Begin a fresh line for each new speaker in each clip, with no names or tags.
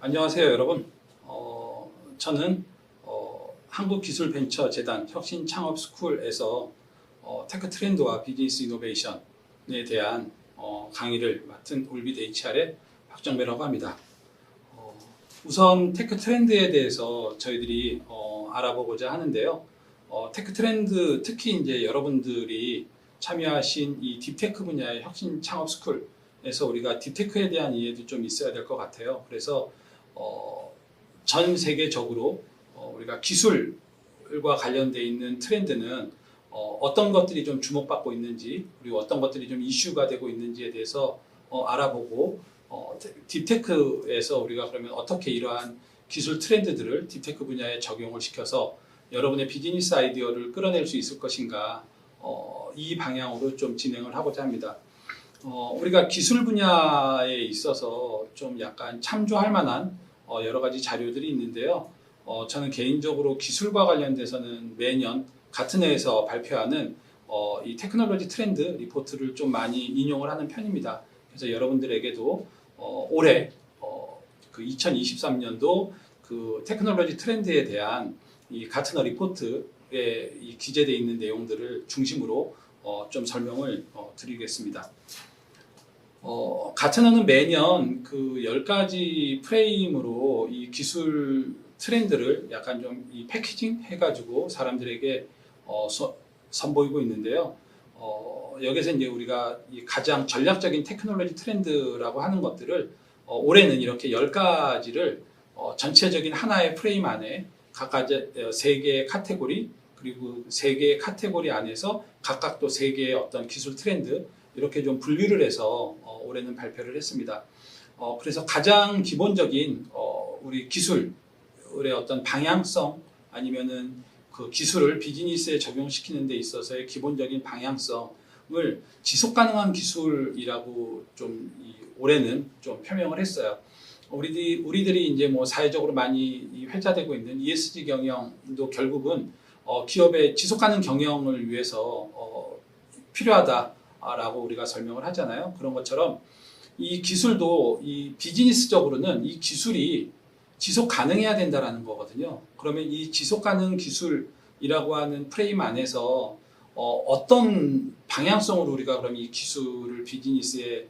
안녕하세요, 여러분. 저는 한국기술벤처재단 혁신창업스쿨에서 테크 트렌드와 비즈니스 이노베이션에 대한 강의를 맡은 올빗 HR의 박정배라고 합니다. 우선 테크 트렌드에 대해서 저희들이 알아보고자 하는데요. 테크 트렌드, 특히 이제 여러분들이 참여하신 이 딥테크 분야의 혁신창업스쿨에서 우리가 딥테크에 대한 이해도 좀 있어야 될 것 같아요. 그래서 전 세계적으로 우리가 기술과 관련되어 있는 트렌드는 어떤 것들이 좀 주목받고 있는지, 그리고 어떤 것들이 좀 이슈가 되고 있는지에 대해서 알아보고 딥테크에서 우리가 그러면 어떻게 이러한 기술 트렌드들을 딥테크 분야에 적용을 시켜서 여러분의 비즈니스 아이디어를 끌어낼 수 있을 것인가, 이 방향으로 좀 진행을 하고자 합니다. 우리가 기술 분야에 있어서 좀 약간 참조할 만한 여러 가지 자료들이 있는데요. 저는 개인적으로 기술과 관련돼서는 매년 같은 해에서 발표하는 이 테크놀로지 트렌드 리포트를 좀 많이 인용을 하는 편입니다. 그래서 여러분들에게도 올해 그 2023년도 그 테크놀로지 트렌드에 대한 이 가트너 리포트에 이 기재되어 있는 내용들을 중심으로 좀 설명을 드리겠습니다. 가트너는 매년 그 10가지 프레임으로 이 기술 트렌드를 약간 좀 이 패키징 해가지고 사람들에게 선보이고 있는데요. 여기서 이제 우리가 이 가장 전략적인 테크놀로지 트렌드라고 하는 것들을 올해는 이렇게 10가지를 전체적인 하나의 프레임 안에 각각 3개의 카테고리, 그리고 3개의 카테고리 안에서 각각 또 3개의 어떤 기술 트렌드, 이렇게 좀 분류를 해서 올해는 발표를 했습니다. 그래서 가장 기본적인 우리 기술의 어떤 방향성, 아니면은 그 기술을 비즈니스에 적용시키는 데 있어서의 기본적인 방향성을 지속 가능한 기술이라고 좀 올해는 좀 표명을 했어요. 우리들이 이제 뭐 사회적으로 많이 회자되고 있는 ESG 경영도 결국은 기업의 지속 가능 경영을 위해서 필요하다라고 우리가 설명을 하잖아요. 그런 것처럼 이 기술도 이 비즈니스적으로는 이 기술이 지속 가능해야 된다라는 거거든요. 그러면 이 지속 가능 기술이라고 하는 프레임 안에서 어떤 방향성으로 우리가 그럼 이 기술을 비즈니스에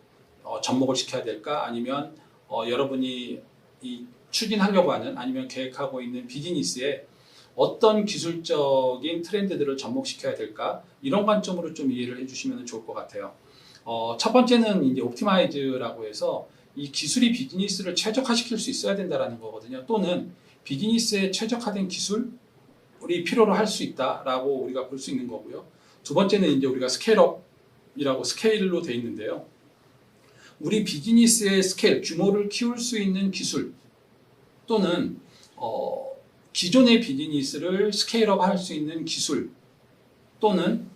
접목을 시켜야 될까? 아니면 여러분이 이 추진하려고 하는, 아니면 계획하고 있는 비즈니스에 어떤 기술적인 트렌드들을 접목시켜야 될까? 이런 관점으로 좀 이해를 해주시면 좋을 것 같아요. 첫 번째는 이제 옵티마이즈라고 해서 이 기술이 비즈니스를 최적화시킬 수 있어야 된다라는 거거든요. 또는 비즈니스에 최적화된 기술이 필요로 할 수 있다라고 우리가 볼 수 있는 거고요. 두 번째는 이제 우리가 스케일업이라고 스케일로 돼 있는데요. 우리 비즈니스의 스케일, 규모를 키울 수 있는 기술, 또는 기존의 비즈니스를 스케일업 할 수 있는 기술, 또는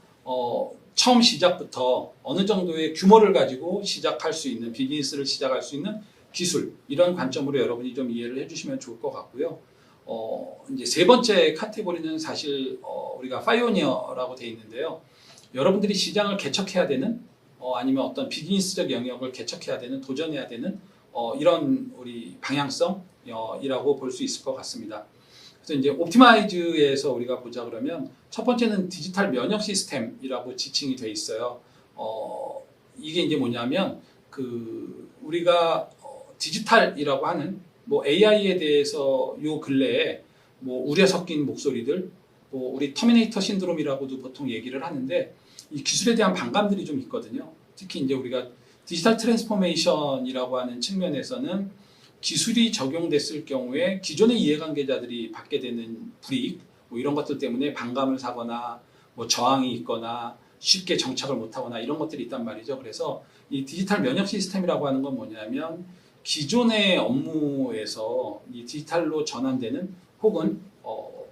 처음 시작부터 어느 정도의 규모를 가지고 시작할 수 있는, 비즈니스를 시작할 수 있는 기술, 이런 관점으로 여러분이 좀 이해를 해주시면 좋을 것 같고요. 이제 세 번째 카테고리는 사실 우리가 파이오니어라고 되어 있는데요. 여러분들이 시장을 개척해야 되는, 아니면 어떤 비즈니스적 영역을 개척해야 되는, 도전해야 되는 이런 우리 방향성이라고 볼 수 있을 것 같습니다. 그래서 이제 옵티마이즈에서 우리가 보자 그러면 첫 번째는 디지털 면역 시스템이라고 지칭이 돼 있어요. 이게 이제 뭐냐면 그 우리가 디지털이라고 하는 뭐 AI에 대해서 요 근래에 뭐 우려 섞인 목소리들, 뭐 우리 터미네이터 신드롬이라고도 보통 얘기를 하는데, 이 기술에 대한 반감들이 좀 있거든요. 특히 이제 우리가 디지털 트랜스포메이션이라고 하는 측면에서는 기술이 적용됐을 경우에 기존의 이해관계자들이 받게 되는 불이익, 뭐 이런 것들 때문에 반감을 사거나 뭐 저항이 있거나 쉽게 정착을 못하거나 이런 것들이 있단 말이죠. 그래서 이 디지털 면역 시스템이라고 하는 건 뭐냐면 기존의 업무에서 이 디지털로 전환되는, 혹은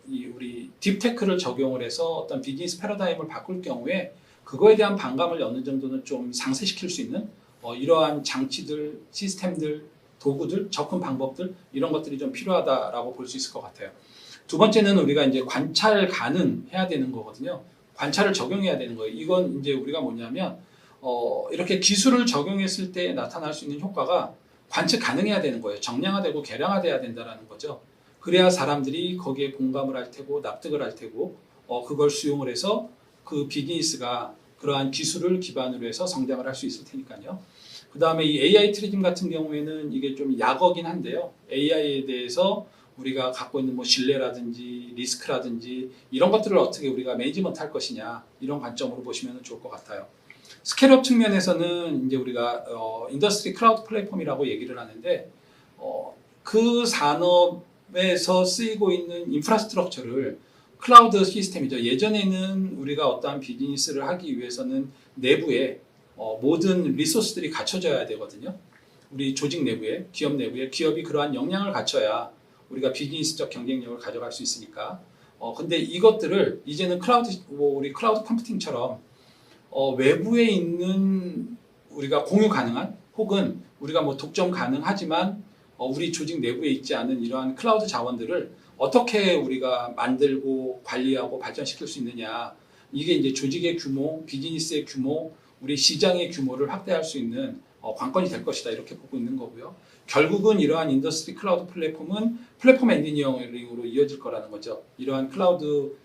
이 우리 딥테크를 적용을 해서 어떤 비즈니스 패러다임을 바꿀 경우에 그거에 대한 반감을 어느 정도는 좀 상쇄시킬 수 있는 이러한 장치들, 시스템들, 도구들, 접근 방법들, 이런 것들이 좀 필요하다라고 볼 수 있을 것 같아요. 두 번째는 우리가 이제 관찰 가능해야 되는 거거든요. 관찰을 적용해야 되는 거예요. 이건 이제 우리가 뭐냐면 이렇게 기술을 적용했을 때 나타날 수 있는 효과가 관측 가능해야 되는 거예요. 정량화되고 계량화돼야 된다는 거죠. 그래야 사람들이 거기에 공감을 할 테고 납득을 할 테고 그걸 수용을 해서 그 비즈니스가 그러한 기술을 기반으로 해서 성장을 할 수 있을 테니까요. 그 다음에 이 AI 트리즘 같은 경우에는 이게 좀 약어긴 한데요. AI에 대해서 우리가 갖고 있는 뭐 신뢰라든지 리스크라든지 이런 것들을 어떻게 우리가 매니지먼트 할 것이냐 이런 관점으로 보시면 좋을 것 같아요. 스케일업 측면에서는 이제 우리가 인더스트리 클라우드 플랫폼이라고 얘기를 하는데 그 산업에서 쓰이고 있는 인프라스트럭처를 클라우드 시스템이죠. 예전에는 우리가 어떠한 비즈니스를 하기 위해서는 내부에 모든 리소스들이 갖춰져야 되거든요. 우리 조직 내부에, 기업 내부에 기업이 그러한 역량을 갖춰야 우리가 비즈니스적 경쟁력을 가져갈 수 있으니까. 근데 이것들을 이제는 우리 클라우드 컴퓨팅처럼 외부에 있는 우리가 공유 가능한 혹은 우리가 뭐 독점 가능하지만 우리 조직 내부에 있지 않은 이러한 클라우드 자원들을 어떻게 우리가 만들고 관리하고 발전시킬 수 있느냐. 이게 이제 조직의 규모, 비즈니스의 규모, 우리 시장의 규모를 확대할 수 있는 관건이 될 것이다. 이렇게 보고 있는 거고요. 결국은 이러한 인더스트리 클라우드 플랫폼은 플랫폼 엔지니어링으로 이어질 거라는 거죠. 이러한 클라우드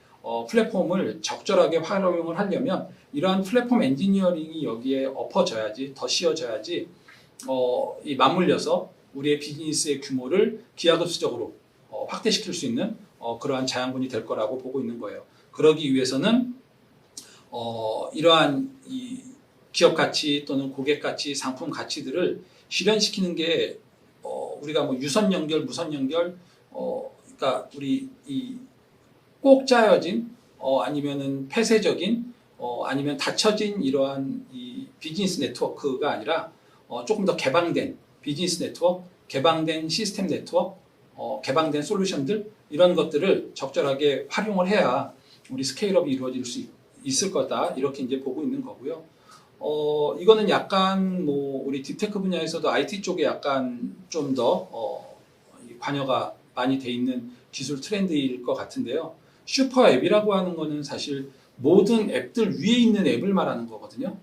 플랫폼을 적절하게 활용을 하려면 이러한 플랫폼 엔지니어링이 여기에 엎어져야지, 더 씌워져야지 이 맞물려서 우리의 비즈니스의 규모를 기하급수적으로 확대시킬 수 있는 그러한 자양분이 될 거라고 보고 있는 거예요. 그러기 위해서는 이러한 이 기업 가치 또는 고객 가치, 상품 가치들을 실현시키는 게 우리가 뭐 유선 연결, 무선 연결, 그러니까 우리 이 꼭 짜여진 아니면은 폐쇄적인 아니면 닫혀진 이러한 이 비즈니스 네트워크가 아니라 조금 더 개방된 비즈니스 네트워크, 개방된 시스템 네트워크, 개방된 솔루션들 이런 것들을 적절하게 활용을 해야 우리 스케일업이 이루어질 수 있을 거다 이렇게 이제 보고 있는 거고요. 이거는 약간 뭐 우리 딥테크 분야에서도 IT 쪽에 약간 좀 더 관여가 많이 돼 있는 기술 트렌드일 것 같은데요. 슈퍼 앱이라고 하는 거는 사실 모든 앱들 위에 있는 앱을 말하는 거거든요.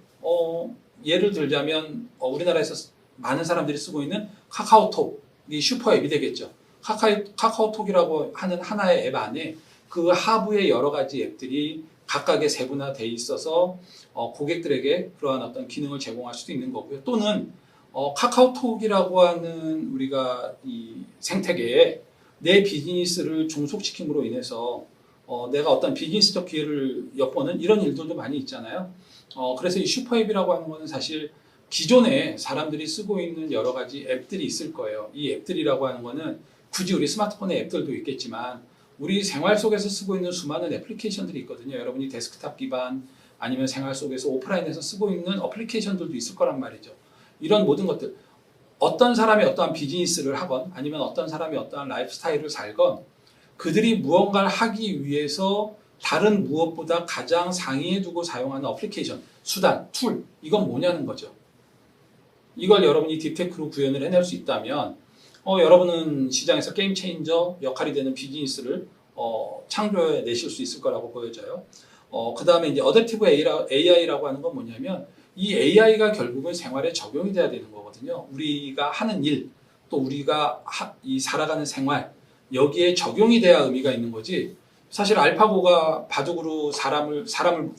예를 들자면 우리나라에서 많은 사람들이 쓰고 있는 카카오톡이 슈퍼 앱이 되겠죠. 카카오톡이라고 하는 하나의 앱 안에 그 하부의 여러 가지 앱들이 각각의 세분화되어 있어서 고객들에게 그러한 어떤 기능을 제공할 수도 있는 거고요. 또는 카카오톡이라고 하는 우리가 이 생태계에 내 비즈니스를 종속시킴으로 인해서 내가 어떤 비즈니스적 기회를 엿보는 이런 일들도 많이 있잖아요. 그래서 이 슈퍼앱이라고 하는 거는 사실 기존에 사람들이 쓰고 있는 여러 가지 앱들이 있을 거예요. 이 앱들이라고 하는 거는 굳이 우리 스마트폰의 앱들도 있겠지만 우리 생활 속에서 쓰고 있는 수많은 애플리케이션들이 있거든요. 여러분이 데스크탑 기반 아니면 생활 속에서 오프라인에서 쓰고 있는 어플리케이션들도 있을 거란 말이죠. 이런 모든 것들 어떤 사람이 어떠한 비즈니스를 하건 아니면 어떤 사람이 어떠한 라이프 스타일을 살건 그들이 무언가를 하기 위해서 다른 무엇보다 가장 상위에 두고 사용하는 어플리케이션, 수단, 툴 이건 뭐냐는 거죠. 이걸 여러분이 딥테크로 구현을 해낼 수 있다면 여러분은 시장에서 게임 체인저 역할이 되는 비즈니스를 창조해 내실 수 있을 거라고 보여져요. 그 다음에 이제 어댑티브 AI라고 하는 건 뭐냐면 이 AI가 결국은 생활에 적용이 돼야 되는 거거든요. 우리가 하는 일, 또 우리가 이 살아가는 생활 여기에 적용이 돼야 의미가 있는 거지. 사실 알파고가 바둑으로 사람을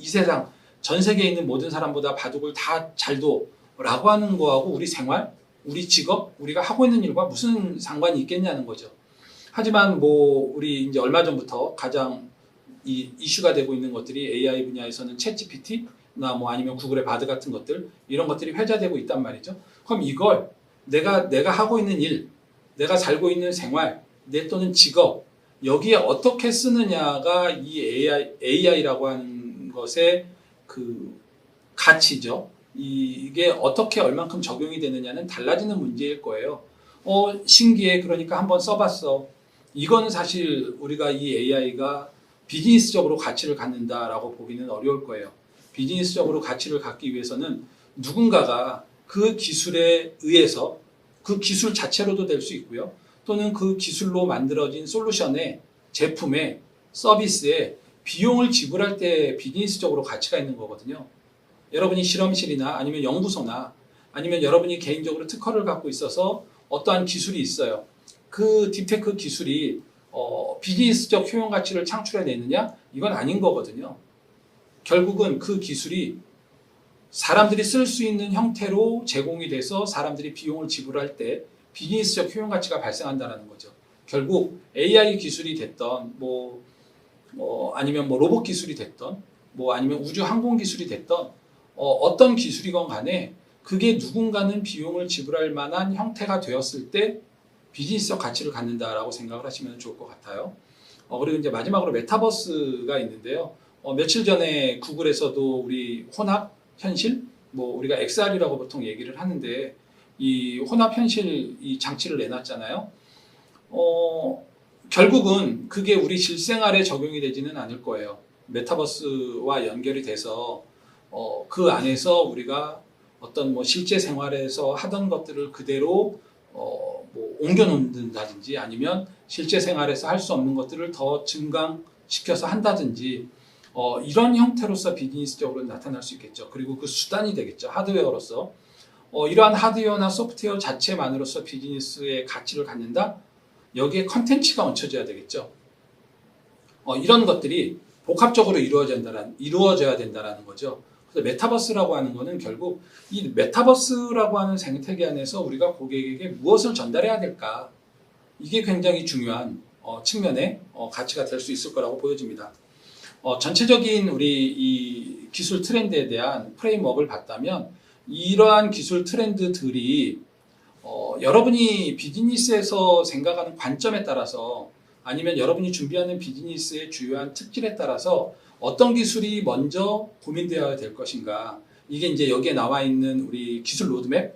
이 세상 전 세계에 있는 모든 사람보다 바둑을 다 잘도라고 하는 거하고 우리 생활, 우리 직업, 우리가 하고 있는 일과 무슨 상관이 있겠냐는 거죠. 하지만 뭐 우리 이제 얼마 전부터 가장 이슈가 되고 있는 것들이 AI 분야에서는 챗GPT나 뭐 아니면 구글의 바드 같은 것들 이런 것들이 회자되고 있단 말이죠. 그럼 이걸 내가 하고 있는 일, 내가 살고 있는 생활, 내 또는 직업 여기에 어떻게 쓰느냐가 이 AI라고 하는 것의 그 가치죠. 이게 어떻게 얼만큼 적용이 되느냐는 달라지는 문제일 거예요. 신기해. 그러니까 한번 써봤어. 이건 사실 우리가 이 AI가 비즈니스적으로 가치를 갖는다라고 보기는 어려울 거예요. 비즈니스적으로 가치를 갖기 위해서는 누군가가 그 기술에 의해서 그 기술 자체로도 될 수 있고요. 또는 그 기술로 만들어진 솔루션에, 제품에, 서비스에 비용을 지불할 때 비즈니스적으로 가치가 있는 거거든요. 여러분이 실험실이나 아니면 연구소나 아니면 여러분이 개인적으로 특허를 갖고 있어서 어떠한 기술이 있어요. 그 딥테크 기술이 비즈니스적 효용 가치를 창출해내느냐? 이건 아닌 거거든요. 결국은 그 기술이 사람들이 쓸 수 있는 형태로 제공이 돼서 사람들이 비용을 지불할 때 비즈니스적 효용 가치가 발생한다는 거죠. 결국 AI 기술이 됐던 아니면 로봇 기술이 됐던 아니면 우주 항공 기술이 됐던 어떤 기술이건 간에 그게 누군가는 비용을 지불할 만한 형태가 되었을 때 비즈니스적 가치를 갖는다라고 생각을 하시면 좋을 것 같아요. 그리고 이제 마지막으로 메타버스가 있는데요. 며칠 전에 구글에서도 우리 혼합 현실, 우리가 XR이라고 보통 얘기를 하는데 이 혼합 현실 이 장치를 내놨잖아요. 결국은 그게 우리 실생활에 적용이 되지는 않을 거예요. 메타버스와 연결이 돼서 그 안에서 우리가 어떤 실제 생활에서 하던 것들을 그대로 옮겨 놓는다든지 아니면 실제 생활에서 할 수 없는 것들을 더 증강시켜서 한다든지 이런 형태로서 비즈니스적으로 나타날 수 있겠죠. 그리고 그 수단이 되겠죠. 하드웨어로서. 이러한 하드웨어나 소프트웨어 자체만으로서 비즈니스의 가치를 갖는다? 여기에 컨텐츠가 얹혀져야 되겠죠. 이런 것들이 복합적으로 이루어져야 된다는 거죠. 그래서 메타버스라고 하는 거는 결국 이 메타버스라고 하는 생태계 안에서 우리가 고객에게 무엇을 전달해야 될까? 이게 굉장히 중요한 측면의 가치가 될 수 있을 거라고 보여집니다. 전체적인 우리 이 기술 트렌드에 대한 프레임워크를 봤다면 이러한 기술 트렌드들이 여러분이 비즈니스에서 생각하는 관점에 따라서 아니면 여러분이 준비하는 비즈니스의 주요한 특질에 따라서 어떤 기술이 먼저 고민되어야 될 것인가. 이게 이제 여기에 나와 있는 우리 기술 로드맵으로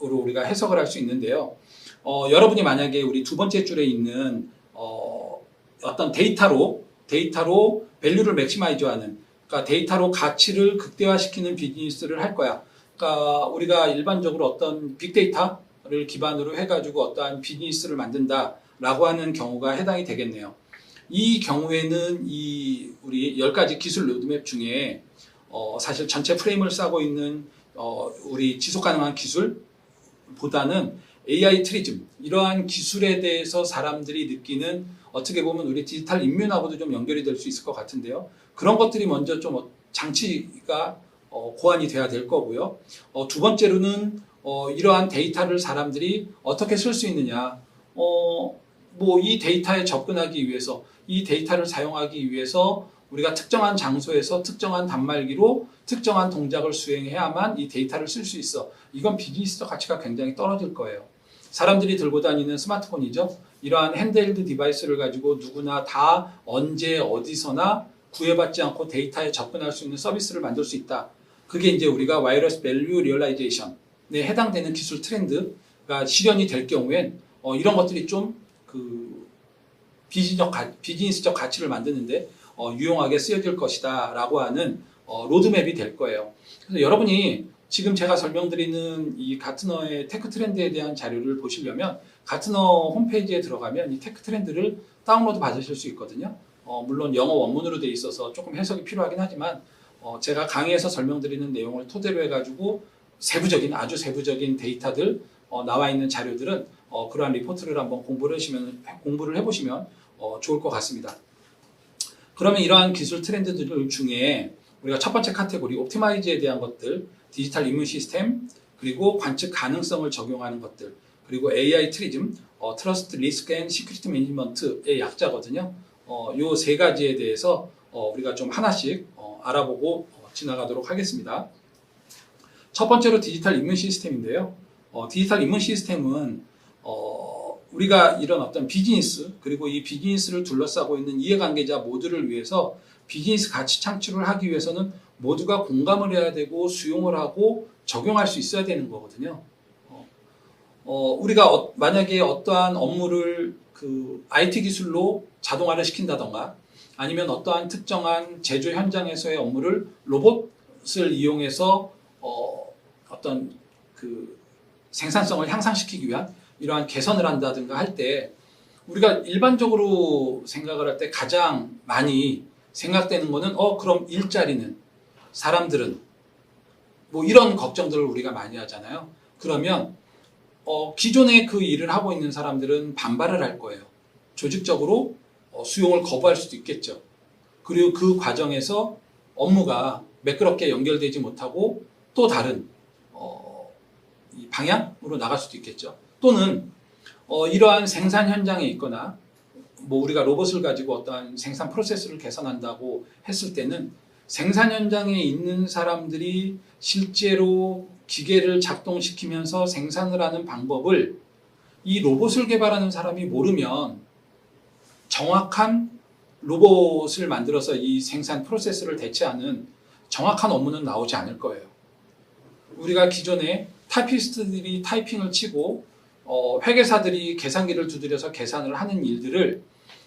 우리가 해석을 할 수 있는데요. 여러분이 만약에 우리 두 번째 줄에 있는 어떤 데이터로 밸류를 맥시마이즈하는, 그러니까 데이터로 가치를 극대화시키는 비즈니스를 할 거야. 그러니까 우리가 일반적으로 어떤 빅데이터를 기반으로 해가지고 어떠한 비즈니스를 만든다라고 하는 경우가 해당이 되겠네요. 이 경우에는 이 우리 10가지 기술 로드맵 중에 사실 전체 프레임을 싸고 있는 우리 지속 가능한 기술보다는 AI 트리즘, 이러한 기술에 대해서 사람들이 느끼는 어떻게 보면 우리 디지털 인문하고도 좀 연결이 될 수 있을 것 같은데요. 그런 것들이 먼저 좀 장치가 고안이 돼야 될 거고요. 두 번째로는 이러한 데이터를 사람들이 어떻게 쓸 수 있느냐. 이 데이터에 접근하기 위해서, 이 데이터를 사용하기 위해서 우리가 특정한 장소에서 특정한 단말기로 특정한 동작을 수행해야만 이 데이터를 쓸 수 있어. 이건 비즈니스적 가치가 굉장히 떨어질 거예요. 사람들이 들고 다니는 스마트폰이죠. 이러한 핸드헬드 디바이스를 가지고 누구나 다 언제 어디서나 구애받지 않고 데이터에 접근할 수 있는 서비스를 만들 수 있다. 그게 이제 우리가 와이어리스 밸류 리얼라이제이션에 해당되는 기술 트렌드가 실현이 될 경우엔 이런 것들이 좀 비즈니스적 가치를 만드는데 유용하게 쓰여질 것이다 라고 하는 로드맵이 될 거예요. 그래서 여러분이 지금 제가 설명드리는 이 가트너의 테크 트렌드에 대한 자료를 보시려면 가트너 홈페이지에 들어가면 이 테크 트렌드를 다운로드 받으실 수 있거든요. 물론 영어 원문으로 되어 있어서 조금 해석이 필요하긴 하지만 제가 강의에서 설명드리는 내용을 토대로 해가지고 아주 세부적인 데이터들 나와 있는 자료들은 그러한 리포트를 한번 공부를 해보시면 좋을 것 같습니다. 그러면 이러한 기술 트렌드들 중에 우리가 첫 번째 카테고리 옵티마이즈에 대한 것들, 디지털 이문 시스템, 그리고 관측 가능성을 적용하는 것들, 그리고 AI 트리즘, 트러스트 리스크 앤 시큐리티 매니지먼트의 약자거든요. 요 세 가지에 대해서 우리가 좀 하나씩 알아보고 지나가도록 하겠습니다. 첫 번째로 디지털 이문 시스템인데요. 디지털 이문 시스템은 우리가 이런 어떤 비즈니스, 그리고 이 비즈니스를 둘러싸고 있는 이해관계자 모두를 위해서 비즈니스 가치 창출을 하기 위해서는 모두가 공감을 해야 되고 수용을 하고 적용할 수 있어야 되는 거거든요. 우리가 만약에 어떠한 업무를 IT 기술로 자동화를 시킨다던가 아니면 어떠한 특정한 제조 현장에서의 업무를 로봇을 이용해서 어떤 생산성을 향상시키기 위한 이러한 개선을 한다든가 할 때 우리가 일반적으로 생각을 할 때 가장 많이 생각되는 거는 그럼 일자리는 사람들은 이런 걱정들을 우리가 많이 하잖아요. 그러면 기존에 그 일을 하고 있는 사람들은 반발을 할 거예요. 조직적으로 수용을 거부할 수도 있겠죠. 그리고 그 과정에서 업무가 매끄럽게 연결되지 못하고 또 다른 이 방향으로 나갈 수도 있겠죠. 또는 이러한 생산 현장에 있거나 뭐 우리가 로봇을 가지고 어떠한 생산 프로세스를 개선한다고 했을 때는 생산 현장에 있는 사람들이 실제로 기계를 작동시키면서 생산을 하는 방법을 이 로봇을 개발하는 사람이 모르면 정확한 로봇을 만들어서 이 생산 프로세스를 대체하는 정확한 업무는 나오지 않을 거예요. 우리가 기존에 타이피스트들이 타이핑을 치고 회계사들이 계산기를 두드려서 계산을 하는 일들을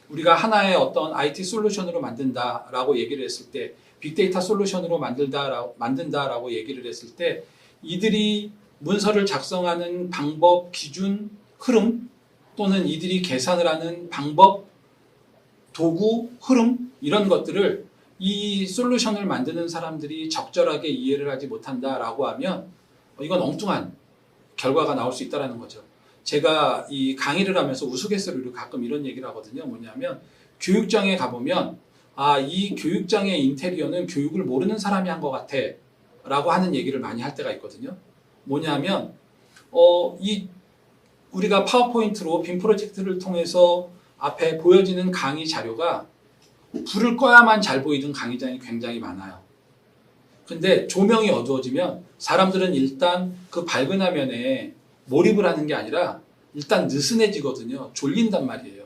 우리가 하나의 어떤 IT 솔루션으로 만든다라고 얘기를 했을 때, 빅데이터 솔루션으로 만든다라고 얘기를 했을 때, 이들이 문서를 작성하는 방법, 기준, 흐름, 또는 이들이 계산을 하는 방법, 도구, 흐름, 이런 것들을 이 솔루션을 만드는 사람들이 적절하게 이해를 하지 못한다라고 하면 이건 엉뚱한 결과가 나올 수 있다는 거죠. 제가 이 강의를 하면서 우스갯소리로 가끔 이런 얘기를 하거든요. 뭐냐면 교육장에 가보면 이 교육장의 인테리어는 교육을 모르는 사람이 한 것 같아 라고 하는 얘기를 많이 할 때가 있거든요. 뭐냐면 우리가 파워포인트로 빔 프로젝트를 통해서 앞에 보여지는 강의 자료가 불을 꺼야만 잘 보이는 강의장이 굉장히 많아요. 근데 조명이 어두워지면 사람들은 일단 그 밝은 화면에 몰입을 하는 게 아니라 일단 느슨해지거든요. 졸린단 말이에요.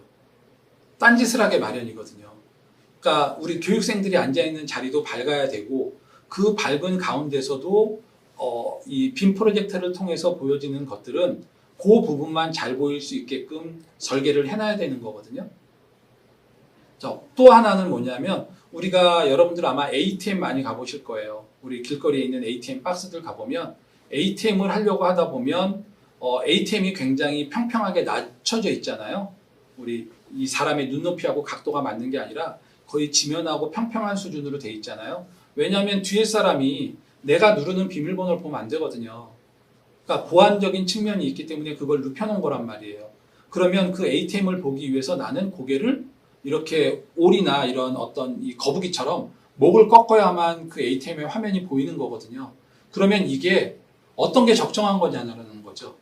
딴짓을 하게 마련이거든요. 그러니까 우리 교육생들이 앉아있는 자리도 밝아야 되고 그 밝은 가운데서도 이 빔 프로젝터를 통해서 보여지는 것들은 그 부분만 잘 보일 수 있게끔 설계를 해놔야 되는 거거든요. 또 하나는 뭐냐면 우리가 여러분들 아마 ATM 많이 가보실 거예요. 우리 길거리에 있는 ATM 박스들 가보면 ATM을 하려고 하다 보면 ATM이 굉장히 평평하게 낮춰져 있잖아요. 우리 이 사람의 눈높이하고 각도가 맞는 게 아니라 거의 지면하고 평평한 수준으로 돼 있잖아요. 왜냐하면 뒤에 사람이 내가 누르는 비밀번호를 보면 안 되거든요. 그러니까 보안적인 측면이 있기 때문에 그걸 눕혀놓은 거란 말이에요. 그러면 그 ATM을 보기 위해서 나는 고개를 이렇게 오리나 이런 어떤 이 거북이처럼 목을 꺾어야만 그 ATM의 화면이 보이는 거거든요. 그러면 이게 어떤 게 적정한 거냐는 거죠.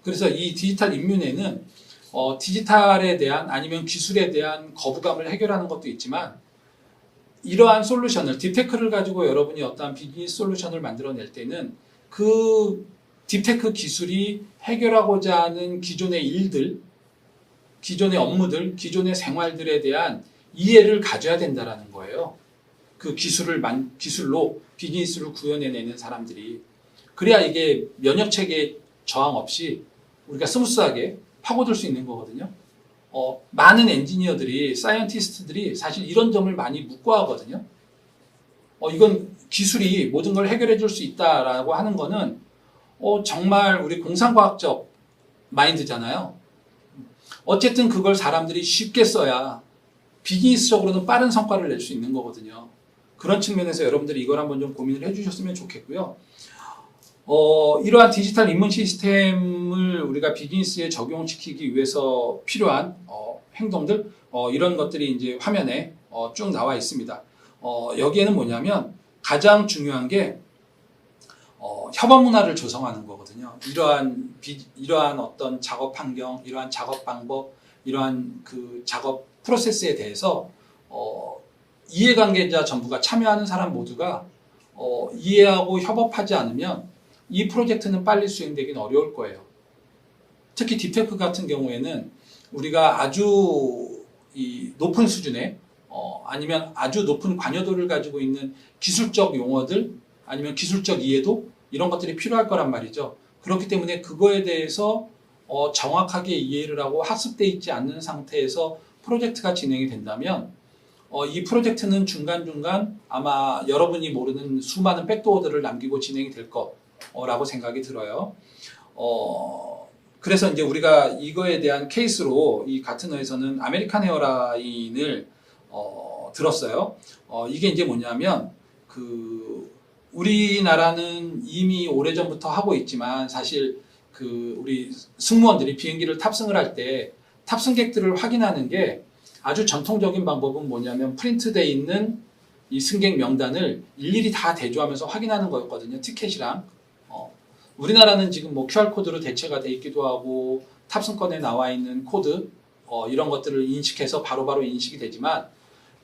그래서 이 디지털 인문에는 디지털에 대한 아니면 기술에 대한 거부감을 해결하는 것도 있지만 이러한 솔루션을, 딥테크를 가지고 여러분이 어떠한 비즈니스 솔루션을 만들어낼 때는 그 딥테크 기술이 해결하고자 하는 기존의 일들, 기존의 업무들, 기존의 생활들에 대한 이해를 가져야 된다는 거예요. 그 기술로 비즈니스를 구현해내는 사람들이. 그래야 이게 면역체계 저항 없이 우리가 스무스하게 파고들 수 있는 거거든요. 많은 엔지니어들이, 사이언티스트들이 사실 이런 점을 많이 묵과하거든요. 이건 기술이 모든 걸 해결해 줄 수 있다라고 하는 거는 정말 우리 공상과학적 마인드잖아요. 어쨌든 그걸 사람들이 쉽게 써야 비즈니스적으로는 빠른 성과를 낼 수 있는 거거든요. 그런 측면에서 여러분들이 이걸 한번 좀 고민을 해주셨으면 좋겠고요. 이러한 디지털 인문 시스템을 우리가 비즈니스에 적용시키기 위해서 필요한 행동들, 이런 것들이 이제 화면에 쭉 나와 있습니다. 여기에는 뭐냐면 가장 중요한 게 협업 문화를 조성하는 거거든요. 이러한 어떤 작업 환경, 이러한 작업 방법, 이러한 그 작업 프로세스에 대해서 이해관계자 전부가 참여하는 사람 모두가 이해하고 협업하지 않으면 이 프로젝트는 빨리 수행되긴 어려울 거예요. 특히 딥테크 같은 경우에는 우리가 아주 높은 수준의 아니면 아주 높은 관여도를 가지고 있는 기술적 용어들 아니면 기술적 이해도 이런 것들이 필요할 거란 말이죠. 그렇기 때문에 그거에 대해서 정확하게 이해를 하고 학습되어 있지 않는 상태에서 프로젝트가 진행이 된다면 이 프로젝트는 중간중간 아마 여러분이 모르는 수많은 백도어들을 남기고 진행이 될 거라고 생각이 들어요. 그래서 이제 우리가 이거에 대한 케이스로 이 가트너에서는 아메리칸 에어라인을 들었어요. 이게 이제 뭐냐면 우리나라는 이미 오래전부터 하고 있지만 사실 그 우리 승무원들이 비행기를 탑승을 할 때 탑승객들을 확인하는 게 아주 전통적인 방법은 뭐냐면 프린트돼 있는 이 승객 명단을 일일이 다 대조하면서 확인하는 거였거든요. 티켓이랑. 우리나라는 지금 뭐 QR코드로 대체가 돼 있기도 하고 탑승권에 나와 있는 코드 이런 것들을 인식해서 바로바로 인식이 되지만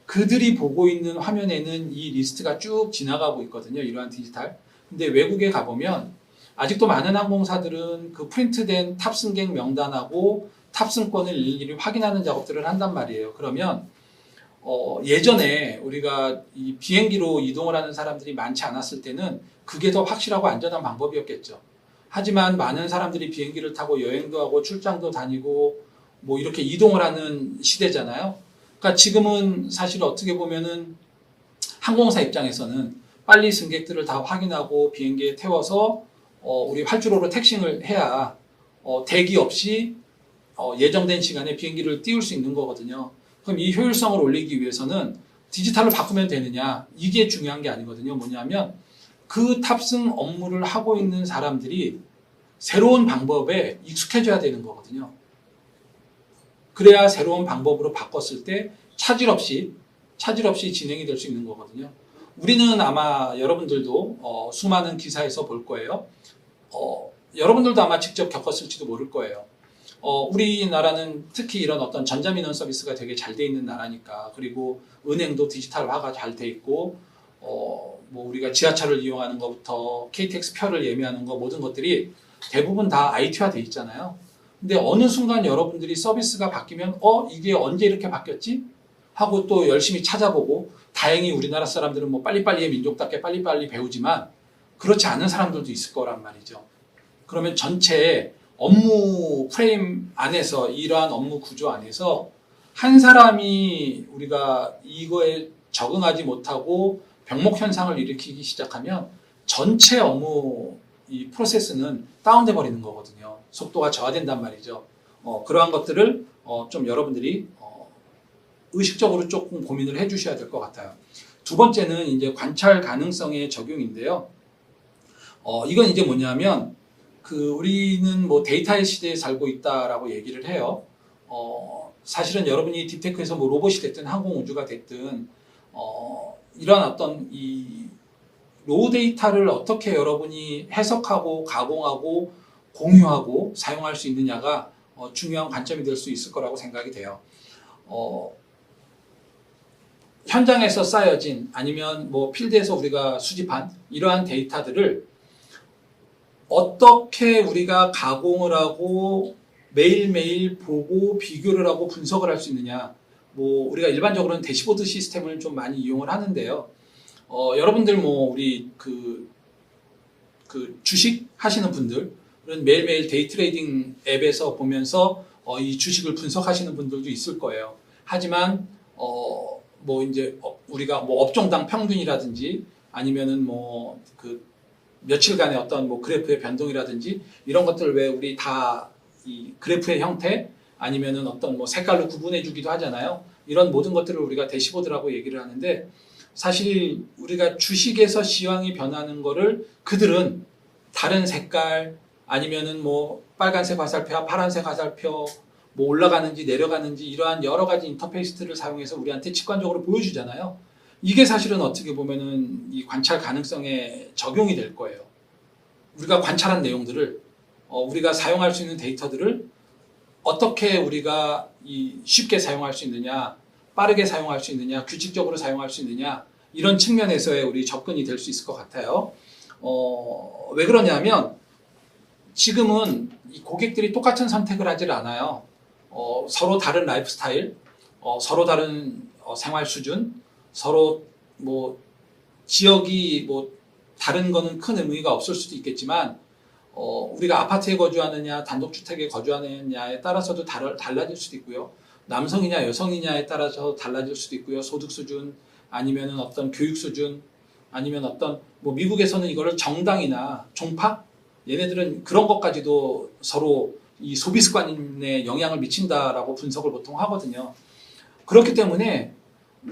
그들이 보고 있는 화면에는 이 리스트가 쭉 지나가고 있거든요. 이러한 디지털. 근데 외국에 가보면 아직도 많은 항공사들은 그 프린트된 탑승객 명단하고 탑승권을 일일이 확인하는 작업들을 한단 말이에요. 그러면 예전에 우리가 이 비행기로 이동을 하는 사람들이 많지 않았을 때는 그게 더 확실하고 안전한 방법이었겠죠. 하지만 많은 사람들이 비행기를 타고 여행도 하고 출장도 다니고 뭐 이렇게 이동을 하는 시대잖아요. 그러니까 지금은 사실 어떻게 보면은 항공사 입장에서는 빨리 승객들을 다 확인하고 비행기에 태워서 우리 활주로로 택싱을 해야 대기 없이 예정된 시간에 비행기를 띄울 수 있는 거거든요. 그럼 이 효율성을 올리기 위해서는 디지털로 바꾸면 되느냐? 이게 중요한 게 아니거든요. 뭐냐면 그 탑승 업무를 하고 있는 사람들이 새로운 방법에 익숙해져야 되는 거거든요. 그래야 새로운 방법으로 바꿨을 때 차질 없이 진행이 될 수 있는 거거든요. 우리는 아마 여러분들도 수많은 기사에서 볼 거예요. 여러분들도 아마 직접 겪었을지도 모를 거예요. 우리나라는 특히 이런 어떤 전자민원 서비스가 되게 잘 돼 있는 나라니까, 그리고 은행도 디지털화가 잘 돼 있고, 뭐 우리가 지하철을 이용하는 것부터 KTX 표를 예매하는 거 모든 것들이 대부분 다 IT화 돼 있잖아요. 근데 어느 순간 여러분들이 서비스가 바뀌면 이게 언제 이렇게 바뀌었지? 하고 또 열심히 찾아보고, 다행히 우리나라 사람들은 뭐 빨리빨리의 민족답게 빨리빨리 배우지만 그렇지 않은 사람들도 있을 거란 말이죠. 그러면 전체 업무 프레임 안에서, 이러한 업무 구조 안에서 한 사람이 우리가 이거에 적응하지 못하고 병목 현상을 일으키기 시작하면 전체 업무 이 프로세스는 다운돼 버리는 거거든요. 속도가 저하된단 말이죠. 그러한 것들을 좀 여러분들이 의식적으로 조금 고민을 해 주셔야 될 것 같아요. 두 번째는 이제 관찰 가능성의 적용인데요. 이건 이제 뭐냐면 우리는 뭐 데이터의 시대에 살고 있다라고 얘기를 해요. 사실은 여러분이 딥테크에서 뭐 로봇이 됐든 항공우주가 됐든 이런 어떤 이 로우 데이터를 어떻게 여러분이 해석하고 가공하고 공유하고 사용할 수 있느냐가 중요한 관점이 될 수 있을 거라고 생각이 돼요. 현장에서 쌓여진, 아니면 뭐 필드에서 우리가 수집한 이러한 데이터들을 어떻게 우리가 가공을 하고 매일매일 보고 비교를 하고 분석을 할 수 있느냐. 뭐 우리가 일반적으로는 대시보드 시스템을 좀 많이 이용을 하는데요. 여러분들 뭐 우리 주식 하시는 분들은 매일매일 데이 트레이딩 앱에서 보면서 이 주식을 분석하시는 분들도 있을 거예요. 하지만 뭐 이제 우리가 뭐 업종당 평균이라든지 아니면은 뭐 며칠간의 어떤 뭐 그래프의 변동이라든지 이런 것들을 왜 우리 다 이 그래프의 형태 아니면은 어떤 뭐 색깔로 구분해 주기도 하잖아요. 이런 모든 것들을 우리가 대시보드라고 얘기를 하는데, 사실 우리가 주식에서 시황이 변하는 거를 그들은 다른 색깔 아니면은 뭐 빨간색 화살표와 파란색 화살표 뭐 올라가는지 내려가는지 이러한 여러 가지 인터페이스를 사용해서 우리한테 직관적으로 보여주잖아요. 이게 사실은 어떻게 보면은 이 관찰 가능성에 적용이 될 거예요. 우리가 관찰한 내용들을 우리가 사용할 수 있는 데이터들을 어떻게 우리가 쉽게 사용할 수 있느냐, 빠르게 사용할 수 있느냐, 규칙적으로 사용할 수 있느냐, 이런 측면에서의 우리 접근이 될 수 있을 것 같아요. 왜 그러냐면 지금은 이 고객들이 똑같은 선택을 하질 않아요. 서로 다른 라이프 스타일, 서로 다른 생활 수준, 서로 뭐 지역이 뭐 다른 거는 큰 의미가 없을 수도 있겠지만 우리가 아파트에 거주하느냐 단독주택에 거주하느냐에 따라서도 달라질 수도 있고요. 남성이냐 여성이냐에 따라서 달라질 수도 있고요. 소득 수준, 아니면은 어떤 교육 수준, 아니면 어떤 뭐 미국에서는 이거를 정당이나 종파, 얘네들은 그런 것까지도 서로 이 소비 습관에 영향을 미친다라고 분석을 보통 하거든요. 그렇기 때문에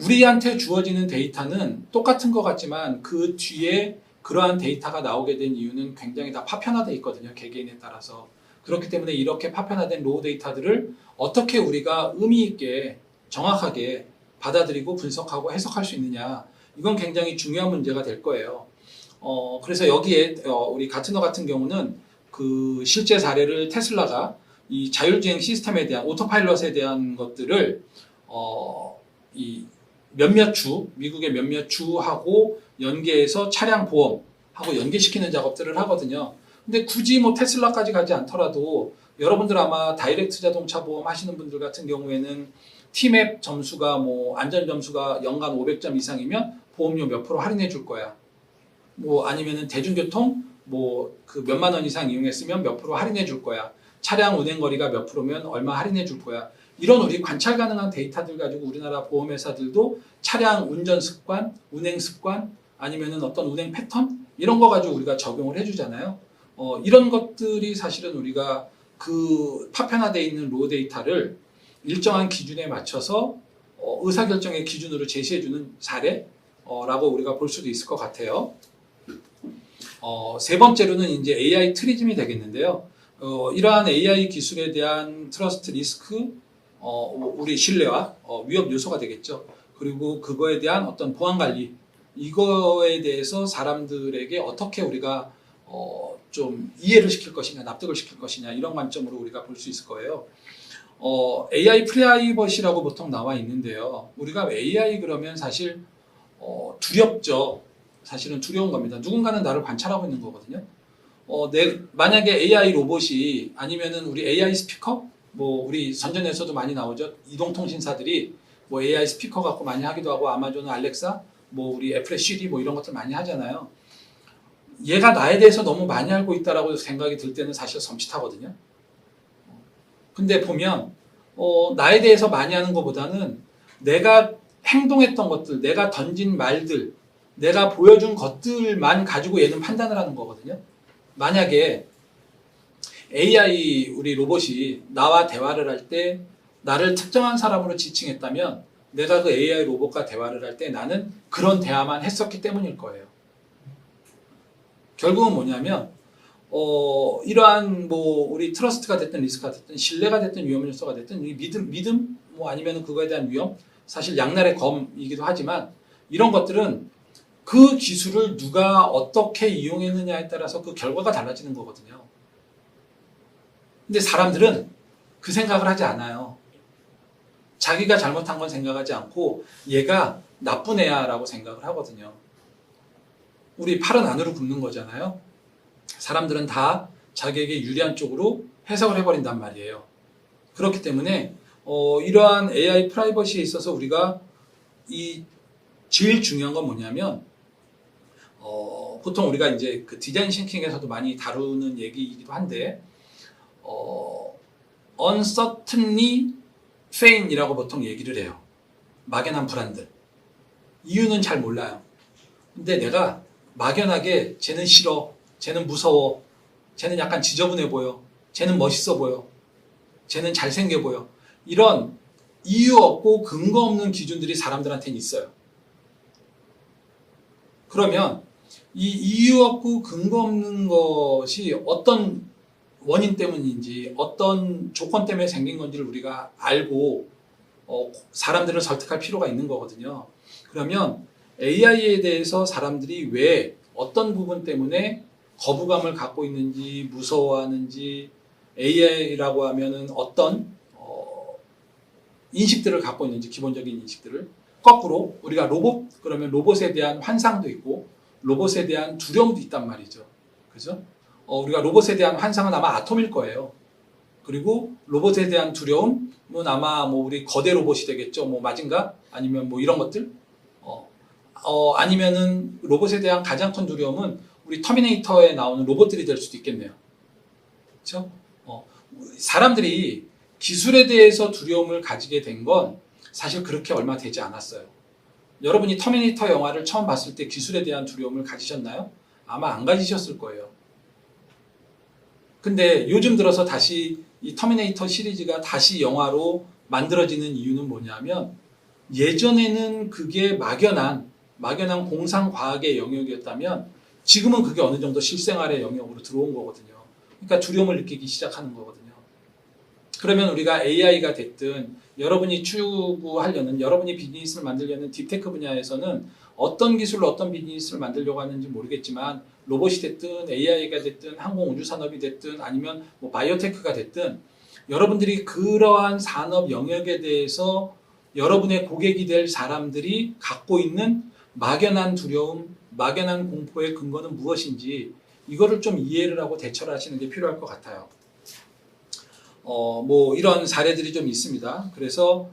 우리한테 주어지는 데이터는 똑같은 것 같지만 그 뒤에 그러한 데이터가 나오게 된 이유는 굉장히 다 파편화되어 있거든요. 개개인에 따라서. 그렇기 때문에 이렇게 파편화된 로우 데이터들을 어떻게 우리가 의미 있게 정확하게 받아들이고 분석하고 해석할 수 있느냐, 이건 굉장히 중요한 문제가 될 거예요. 그래서 여기에 우리 가트너 같은 경우는 그 실제 사례를 테슬라가 이 자율주행 시스템에 대한 오토파일럿에 대한 것들을 이 몇몇 주, 미국의 몇몇 주하고 연계해서 차량 보험하고 연계시키는 작업들을 하거든요. 근데 굳이 뭐 테슬라까지 가지 않더라도 여러분들 아마 다이렉트 자동차 보험 하시는 분들 같은 경우에는 T맵 점수가 뭐 안전 점수가 연간 500점 이상이면 보험료 몇 프로 할인해 줄 거야. 뭐 아니면은 대중교통 뭐 그 몇만 원 이상 이용했으면 몇 프로 할인해 줄 거야. 차량 운행 거리가 몇 프로면 얼마 할인해 줄 거야. 이런 우리 관찰 가능한 데이터들 가지고 우리나라 보험회사들도 차량 운전 습관, 운행 습관, 아니면은 어떤 운행 패턴 이런 거 가지고 우리가 적용을 해주잖아요. 이런 것들이 사실은 우리가 그 파편화되어 있는 로 데이터를 일정한 기준에 맞춰서 의사결정의 기준으로 제시해주는 사례라고 우리가 볼 수도 있을 것 같아요. 세 번째로는 이제 AI 트리즘이 되겠는데요. 이러한 AI 기술에 대한 트러스트 리스크, 우리 신뢰와 위협 요소가 되겠죠. 그리고 그거에 대한 어떤 보안 관리, 이거에 대해서 사람들에게 어떻게 우리가 좀 이해를 시킬 것이냐, 납득을 시킬 것이냐, 이런 관점으로 우리가 볼 수 있을 거예요. AI 프라이버시라고 보통 나와 있는데요. 우리가 AI 그러면 사실 두렵죠. 사실은 두려운 겁니다. 누군가는 나를 관찰하고 있는 거거든요. 만약에 AI 로봇이 아니면은 우리 AI 스피커, 뭐 우리 선전에서도 많이 나오죠. 이동통신사들이 뭐 AI 스피커 갖고 많이 하기도 하고 아마존 알렉사, 뭐 우리 애플의 시리 뭐 이런 것들 많이 하잖아요. 얘가 나에 대해서 너무 많이 알고 있다라고 생각이 들 때는 사실 섬찟하거든요. 근데 보면 나에 대해서 많이 하는 것보다는 내가 행동했던 것들, 내가 던진 말들, 내가 보여준 것들만 가지고 얘는 판단을 하는 거거든요. 만약에 AI 우리 로봇이 나와 대화를 할 때 나를 특정한 사람으로 지칭했다면 내가 그 AI 로봇과 대화를 할 때 나는 그런 대화만 했었기 때문일 거예요. 결국은 뭐냐면 이러한 뭐 우리 트러스트가 됐든 리스크가 됐든 신뢰가 됐든 위험 요소가 됐든 이 믿음 뭐 아니면 그거에 대한 위험, 사실 양날의 검이기도 하지만 이런 것들은 그 기술을 누가 어떻게 이용했느냐에 따라서 그 결과가 달라지는 거거든요. 근데 사람들은 그 생각을 하지 않아요. 자기가 잘못한 건 생각하지 않고 얘가 나쁜 애야 라고 생각을 하거든요. 우리 팔은 안으로 굽는 거잖아요. 사람들은 다 자기에게 유리한 쪽으로 해석을 해버린단 말이에요. 그렇기 때문에 이러한 AI 프라이버시에 있어서 우리가 제일 중요한 건 뭐냐면 보통 우리가 이제 그 디자인 싱킹에서도 많이 다루는 얘기이기도 한데 uncertainly faint이라고 보통 얘기를 해요. 막연한 불안들. 이유는 잘 몰라요. 근데 내가 막연하게 쟤는 싫어, 쟤는 무서워, 쟤는 약간 지저분해 보여, 쟤는 멋있어 보여, 쟤는 잘생겨 보여, 이런 이유 없고 근거 없는 기준들이 사람들한테는 있어요. 그러면 이 이유 없고 근거 없는 것이 어떤 원인 때문인지 어떤 조건 때문에 생긴 건지를 우리가 알고 사람들을 설득할 필요가 있는 거거든요. 그러면 AI에 대해서 사람들이 왜 어떤 부분 때문에 거부감을 갖고 있는지, 무서워하는지, AI라고 하면은 어떤 인식들을 갖고 있는지, 기본적인 인식들을 거꾸로 우리가 로봇 그러면 로봇에 대한 환상도 있고 로봇에 대한 두려움도 있단 말이죠. 그죠? 우리가 로봇에 대한 환상은 아마 아톰일 거예요. 그리고 로봇에 대한 두려움은 아마 뭐 우리 거대 로봇이 되겠죠. 뭐 마징가 아니면 뭐 이런 것들. 아니면은 로봇에 대한 가장 큰 두려움은 우리 터미네이터에 나오는 로봇들이 될 수도 있겠네요. 그렇죠? 사람들이 기술에 대해서 두려움을 가지게 된 건 사실 그렇게 얼마 되지 않았어요. 여러분이 터미네이터 영화를 처음 봤을 때 기술에 대한 두려움을 가지셨나요? 아마 안 가지셨을 거예요. 근데 요즘 들어서 다시 이 터미네이터 시리즈가 다시 영화로 만들어지는 이유는 뭐냐면 예전에는 그게 막연한 공상과학의 영역이었다면 지금은 그게 어느 정도 실생활의 영역으로 들어온 거거든요. 그러니까 두려움을 느끼기 시작하는 거거든요. 그러면 우리가 AI가 됐든 여러분이 추구하려는, 여러분이 비즈니스를 만들려는 딥테크 분야에서는 어떤 기술로 어떤 비즈니스를 만들려고 하는지 모르겠지만 로봇이 됐든 AI가 됐든 항공우주산업이 됐든 아니면 뭐 바이오테크가 됐든 여러분들이 그러한 산업 영역에 대해서 여러분의 고객이 될 사람들이 갖고 있는 막연한 두려움, 막연한 공포의 근거는 무엇인지 이거를 좀 이해를 하고 대처를 하시는 게 필요할 것 같아요. 뭐 이런 사례들이 좀 있습니다. 그래서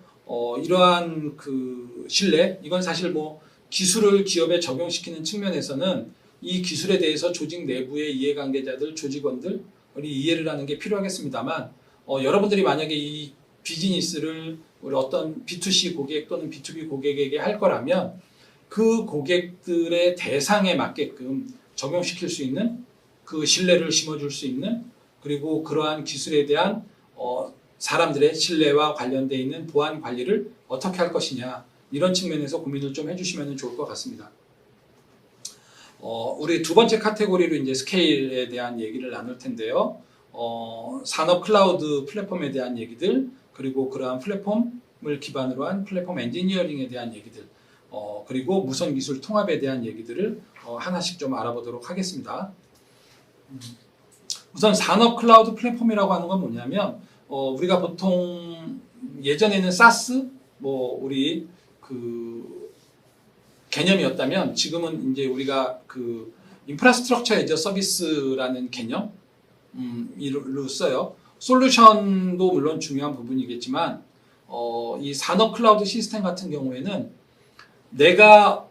이러한 그 신뢰, 이건 사실 뭐 기술을 기업에 적용시키는 측면에서는 이 기술에 대해서 조직 내부의 이해관계자들, 조직원들이 이해를 하는 게 필요하겠습니다만 여러분들이 만약에 이 비즈니스를 우리 어떤 B2C 고객 또는 B2B 고객에게 할 거라면 그 고객들의 대상에 맞게끔 적용시킬 수 있는 그 신뢰를 심어줄 수 있는 그리고 그러한 기술에 대한 사람들의 신뢰와 관련되어 있는 보안 관리를 어떻게 할 것이냐 이런 측면에서 고민을 좀 해주시면 좋을 것 같습니다. 우리 두 번째 카테고리로 이제 스케일에 대한 얘기를 나눌 텐데요. 산업 클라우드 플랫폼에 대한 얘기들 그리고 그러한 플랫폼을 기반으로 한 플랫폼 엔지니어링에 대한 얘기들 그리고 무선 기술 통합에 대한 얘기들을 하나씩 좀 알아보도록 하겠습니다. 우선 산업 클라우드 플랫폼이라고 하는 건 뭐냐면 우리가 보통 예전에는 사스 뭐 우리 그 개념이었다면 지금은 이제 우리가 그 인프라스트럭처 애저 서비스라는 개념 이로 써요. 솔루션도 물론 중요한 부분이겠지만 이 산업 클라우드 시스템 같은 경우에는 내가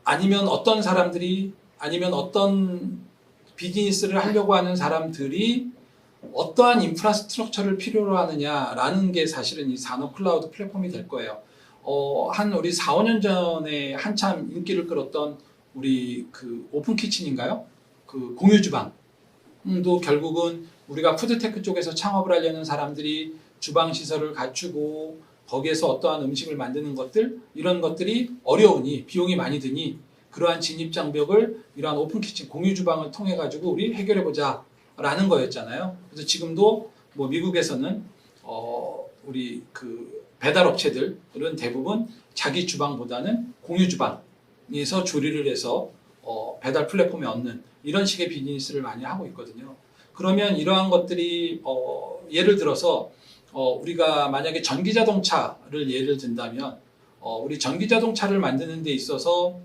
아니면 어떤 사람들이 아니면 어떤 비즈니스를 하려고 하는 사람들이 어떠한 인프라스트럭처를 필요로 하느냐라는 게 사실은 이 산업 클라우드 플랫폼이 될 거예요. 한 우리 4, 5년 전에 한참 인기를 끌었던 우리 그 오픈 키친인가요? 그 공유 주방도 결국은 우리가 푸드테크 쪽에서 창업을 하려는 사람들이 주방 시설을 갖추고 거기에서 어떠한 음식을 만드는 것들 이런 것들이 어려우니 비용이 많이 드니 그러한 진입 장벽을 이러한 오픈 키친 공유 주방을 통해 가지고 우리 해결해 보자 라는 거였잖아요. 그래서 지금도 뭐 미국에서는 우리 그 배달 업체들은 대부분 자기 주방보다는 공유 주방에서 조리를 해서 배달 플랫폼에 얻는 이런 식의 비즈니스를 많이 하고 있거든요. 그러면 이러한 것들이 예를 들어서 우리가 만약에 전기 자동차를 예를 든다면 우리 전기 자동차를 만드는 데 있어서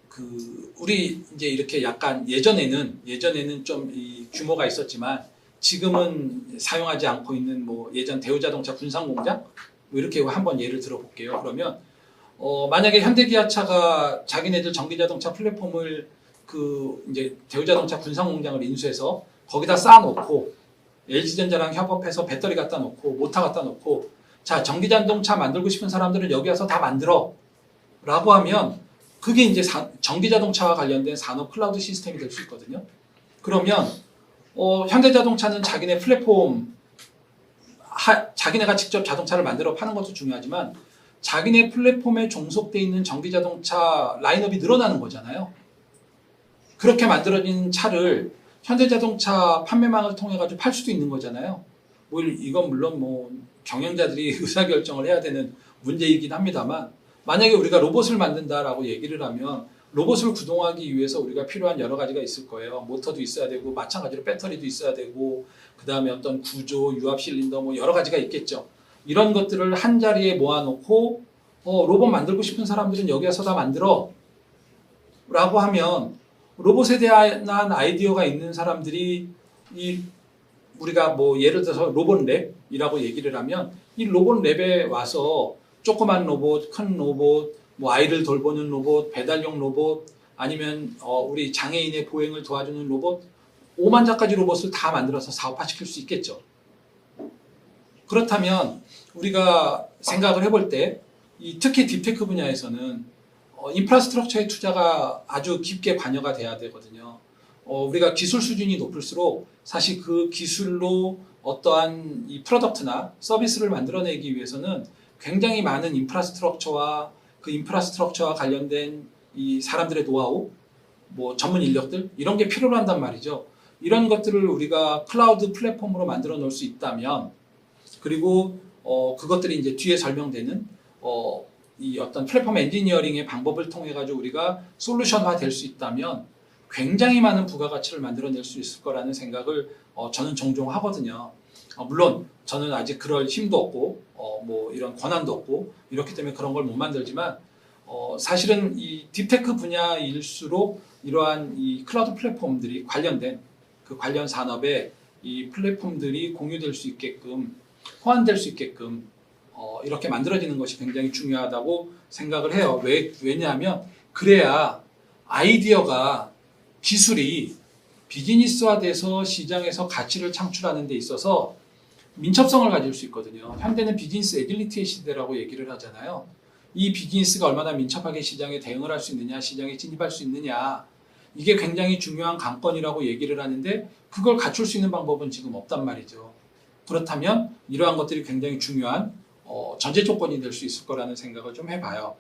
그 우리 이제 이렇게 약간 예전에는 좀 이 규모가 있었지만 지금은 사용하지 않고 있는 뭐 예전 대우자동차 군산공장 뭐 이렇게 한번 예를 들어볼게요. 그러면 만약에 현대기아차가 자기네들 전기자동차 플랫폼을 그 이제 대우자동차 군산공장을 인수해서 거기다 쌓아놓고 LG전자랑 협업해서 배터리 갖다 놓고 모터 갖다 놓고 자 전기자동차 만들고 싶은 사람들은 여기 와서 다 만들어 라고 하면 그게 이제 전기자동차와 관련된 산업 클라우드 시스템이 될 수 있거든요. 그러면 현대자동차는 자기네 플랫폼 자기네가 직접 자동차를 만들어 파는 것도 중요하지만 자기네 플랫폼에 종속되어 있는 전기자동차 라인업이 늘어나는 거잖아요. 그렇게 만들어진 차를 현대자동차 판매망을 통해 가지고 팔 수도 있는 거잖아요. 뭐 이건 물론 뭐 경영자들이 의사결정을 해야 되는 문제이긴 합니다만 만약에 우리가 로봇을 만든다라고 얘기를 하면 로봇을 구동하기 위해서 우리가 필요한 여러 가지가 있을 거예요. 모터도 있어야 되고 마찬가지로 배터리도 있어야 되고 그 다음에 어떤 구조, 유압 실린더 뭐 여러 가지가 있겠죠. 이런 것들을 한 자리에 모아놓고 로봇 만들고 싶은 사람들은 여기 와서 다 만들어 라고 하면 로봇에 대한 아이디어가 있는 사람들이 우리가 뭐 예를 들어서 로봇랩이라고 얘기를 하면 이 로봇랩에 와서 조그만 로봇, 큰 로봇, 뭐 아이를 돌보는 로봇, 배달용 로봇, 아니면 우리 장애인의 보행을 도와주는 로봇, 5만자까지 로봇을 다 만들어서 사업화시킬 수 있겠죠. 그렇다면 우리가 생각을 해볼 때 특히 딥테크 분야에서는 인프라스트럭처의 투자가 아주 깊게 관여가 돼야 되거든요. 우리가 기술 수준이 높을수록 사실 그 기술로 어떠한 이 프로덕트나 서비스를 만들어내기 위해서는 굉장히 많은 인프라스트럭처와 그 인프라스트럭처와 관련된 이 사람들의 노하우, 뭐 전문 인력들 이런 게 필요로 한단 말이죠. 이런 것들을 우리가 클라우드 플랫폼으로 만들어 놓을 수 있다면, 그리고 그것들이 이제 뒤에 설명되는 이 어떤 플랫폼 엔지니어링의 방법을 통해 가지고 우리가 솔루션화 될 수 있다면 굉장히 많은 부가가치를 만들어낼 수 있을 거라는 생각을 저는 종종 하거든요. 물론 저는 아직 그럴 힘도 없고 뭐 이런 권한도 없고 이렇기 때문에 그런 걸 못 만들지만 사실은 이 딥테크 분야일수록 이러한 이 클라우드 플랫폼들이 관련된 그 관련 산업에 이 플랫폼들이 공유될 수 있게끔, 호환될 수 있게끔 이렇게 만들어지는 것이 굉장히 중요하다고 생각을 해요. 왜냐하면 그래야 아이디어가, 기술이 비즈니스화돼서 시장에서 가치를 창출하는 데 있어서 민첩성을 가질 수 있거든요. 현대는 비즈니스 애질리티의 시대라고 얘기를 하잖아요. 이 비즈니스가 얼마나 민첩하게 시장에 대응을 할 수 있느냐, 시장에 진입할 수 있느냐, 이게 굉장히 중요한 관건이라고 얘기를 하는데 그걸 갖출 수 있는 방법은 지금 없단 말이죠. 그렇다면 이러한 것들이 굉장히 중요한 전제 조건이 될 수 있을 거라는 생각을 좀 해봐요.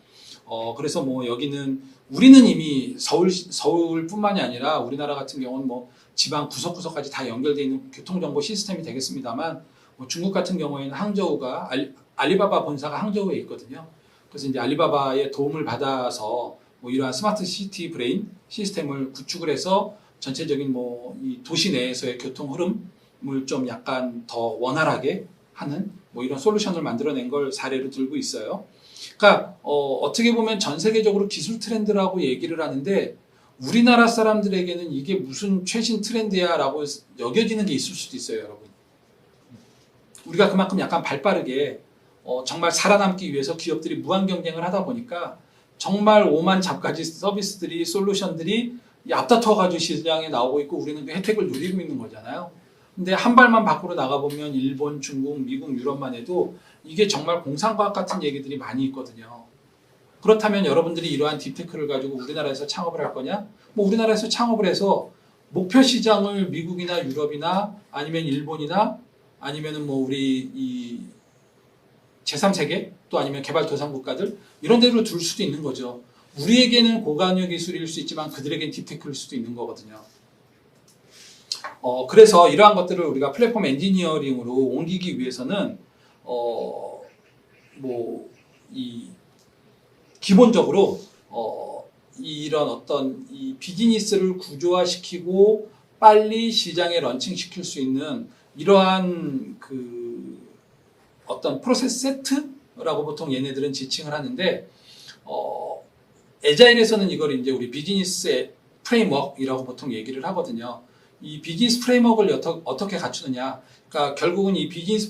그래서 뭐 여기는 우리는 이미 서울뿐만이 아니라 우리나라 같은 경우는 뭐 지방 구석구석까지 다 연결되어 있는 교통정보 시스템이 되겠습니다만, 뭐 중국 같은 경우에는 항저우가 알리바바 본사가 항저우에 있거든요. 그래서 이제 알리바바의 도움을 받아서 뭐 이러한 스마트 시티 브레인 시스템을 구축을 해서 전체적인 뭐 이 도시 내에서의 교통 흐름을 좀 약간 더 원활하게 하는 뭐 이런 솔루션을 만들어낸 걸 사례로 들고 있어요. 그러니까 어떻게 보면 전 세계적으로 기술 트렌드라고 얘기를 하는데 우리나라 사람들에게는 이게 무슨 최신 트렌드야라고 여겨지는 게 있을 수도 있어요, 여러분. 우리가 그만큼 약간 발빠르게 정말 살아남기 위해서 기업들이 무한 경쟁을 하다 보니까 정말 오만 잡가지 서비스들이, 솔루션들이 앞다퉈가지고 시장에 나오고 있고 우리는 그 혜택을 누리고 있는 거잖아요. 근데 한 발만 밖으로 나가보면 일본, 중국, 미국, 유럽만 해도 이게 정말 공상과학 같은 얘기들이 많이 있거든요. 그렇다면 여러분들이 이러한 딥테크를 가지고 우리나라에서 창업을 할 거냐? 뭐 우리나라에서 창업을 해서 목표 시장을 미국이나 유럽이나 아니면 일본이나 아니면은 뭐 우리 이 제3세계 또 아니면 개발도상국가들 이런 데로 둘 수도 있는 거죠. 우리에게는 고관여 기술일 수 있지만 그들에게는 딥테크일 수도 있는 거거든요. 그래서 이러한 것들을 우리가 플랫폼 엔지니어링으로 옮기기 위해서는 기본적으로 이런 어떤 이 비즈니스를 구조화시키고 빨리 시장에 런칭시킬 수 있는 이러한 그 어떤 프로세스 세트라고 보통 얘네들은 지칭을 하는데, 에자일에서는 이걸 이제 우리 비즈니스 프레임워크이라고 보통 얘기를 하거든요. 이 비즈니스 프레임워크를 어떻게 갖추느냐. 그러니까 결국은 이 비즈니스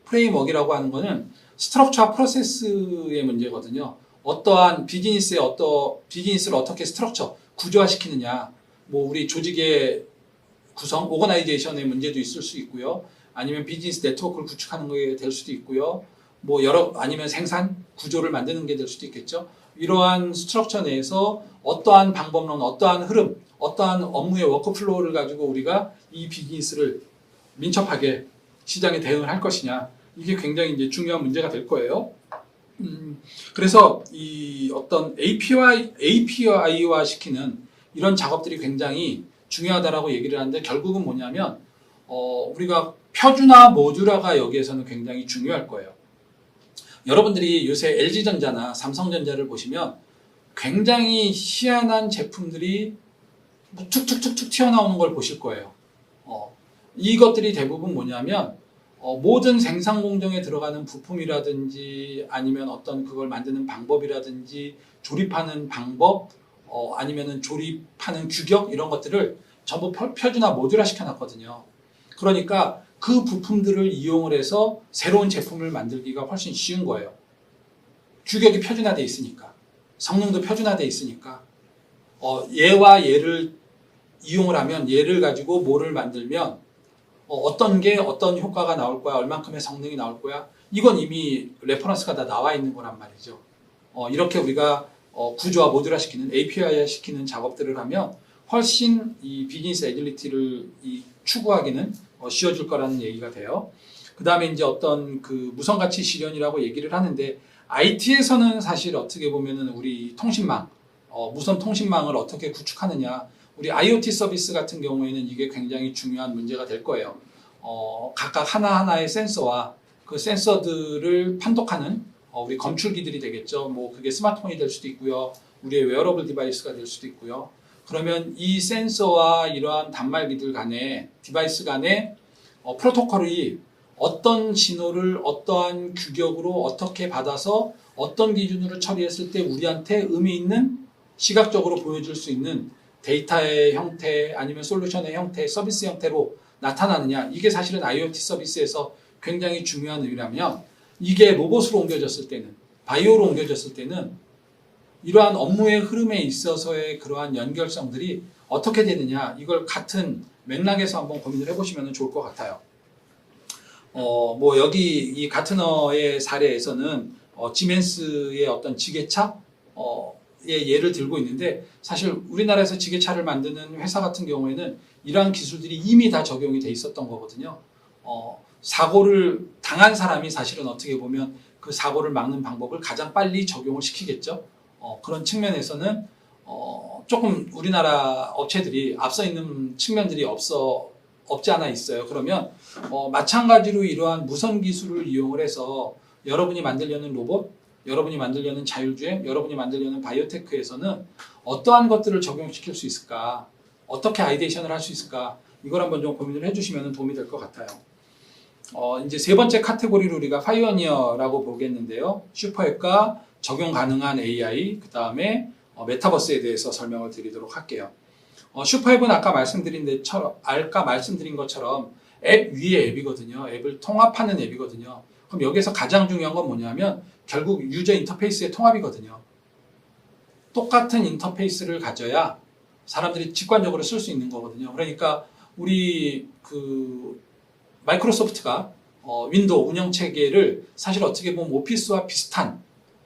프레임워크이라고 하는 거는 스트럭처와 프로세스의 문제거든요. 어떠한 비즈니스를 어떻게 스트럭처, 구조화시키느냐. 뭐 우리 조직의 구성, 오거나이제이션의 문제도 있을 수 있고요. 아니면 비즈니스 네트워크를 구축하는 게 될 수도 있고요. 뭐 아니면 생산 구조를 만드는 게 될 수도 있겠죠. 이러한 스트럭처 내에서 어떠한 방법론, 어떠한 흐름, 어떠한 업무의 워크플로우를 가지고 우리가 이 비즈니스를 민첩하게 시장에 대응을 할 것이냐. 이게 굉장히 이제 중요한 문제가 될 거예요. 그래서 이 어떤 API화 시키는 이런 작업들이 굉장히 중요하다라고 얘기를 하는데 결국은 뭐냐면 우리가 표준화, 모듈화가 여기에서는 굉장히 중요할 거예요. 여러분들이 요새 LG전자나 삼성전자를 보시면 굉장히 희한한 제품들이 툭툭툭툭 튀어나오는 걸 보실 거예요. 이것들이 대부분 뭐냐면 모든 생산 공정에 들어가는 부품이라든지 아니면 어떤 그걸 만드는 방법이라든지 조립하는 방법 아니면은 조립하는 규격 이런 것들을 전부 표준화 모듈화 시켜놨거든요. 그러니까 그 부품들을 이용을 해서 새로운 제품을 만들기가 훨씬 쉬운 거예요. 규격이 표준화되어 있으니까, 성능도 표준화되어 있으니까, 얘와 얘를 이용을 하면 얘를 가지고 뭐를 만들면 어떤 효과가 나올 거야, 얼만큼의 성능이 나올 거야, 이건 이미 레퍼런스가 다 나와 있는 거란 말이죠. 이렇게 우리가 구조화, 모듈화 시키는, API화 시키는 작업들을 하면 훨씬 이 비즈니스 애질리티를 추구하기는 쉬워질 거라는 얘기가 돼요. 그 다음에 이제 어떤 그 무성가치 실현이라고 얘기를 하는데, IT에서는 사실 어떻게 보면은 우리 통신망, 무선 통신망을 어떻게 구축하느냐. 우리 IoT 서비스 같은 경우에는 이게 굉장히 중요한 문제가 될 거예요. 각각 하나하나의 센서와 그 센서들을 판독하는 우리 검출기들이 되겠죠. 뭐 그게 스마트폰이 될 수도 있고요. 우리의 웨어러블 디바이스가 될 수도 있고요. 그러면 이 센서와 이러한 단말기들 간에 디바이스 간에 프로토콜이 어떤 신호를 어떠한 규격으로 어떻게 받아서 어떤 기준으로 처리했을 때 우리한테 의미 있는 시각적으로 보여줄 수 있는 데이터의 형태 아니면 솔루션의 형태, 서비스 형태로 나타나느냐. 이게 사실은 IoT 서비스에서 굉장히 중요한 의미라면 이게 로봇으로 옮겨졌을 때는, 바이오로 옮겨졌을 때는 이러한 업무의 흐름에 있어서의 그러한 연결성들이 어떻게 되느냐. 이걸 같은 맥락에서 한번 고민을 해보시면 좋을 것 같아요. 뭐 여기 이 가트너의 사례에서는 지멘스의 어떤 지게차 의 예를 들고 있는데 사실 우리나라에서 지게차를 만드는 회사 같은 경우에는 이러한 기술들이 이미 다 적용이 돼 있었던 거거든요. 사고를 당한 사람이 사실은 어떻게 보면 그 사고를 막는 방법을 가장 빨리 적용을 시키겠죠. 그런 측면에서는 조금 우리나라 업체들이 앞서 있는 측면들이 없지 않아 있어요. 그러면 마찬가지로 이러한 무선 기술을 이용을 해서 여러분이 만들려는 로봇, 여러분이 만들려는 자율주행, 여러분이 만들려는 바이오테크에서는 어떠한 것들을 적용시킬 수 있을까? 어떻게 아이데이션을 할 수 있을까? 이걸 한번 좀 고민을 해주시면 도움이 될 것 같아요. 이제 세 번째 카테고리를 우리가 파이오니어라고 보겠는데요. 슈퍼앱과 적용 가능한 AI, 그 다음에 메타버스에 대해서 설명을 드리도록 할게요. 슈퍼앱은 아까 말씀드린 것처럼 앱 위에 앱이거든요. 앱을 통합하는 앱이거든요. 그럼 여기서 가장 중요한 건 뭐냐면 결국 유저 인터페이스의 통합이거든요. 똑같은 인터페이스를 가져야 사람들이 직관적으로 쓸 수 있는 거거든요. 그러니까 우리 마이크로소프트가 윈도우 운영체계를 사실 어떻게 보면 오피스와 비슷한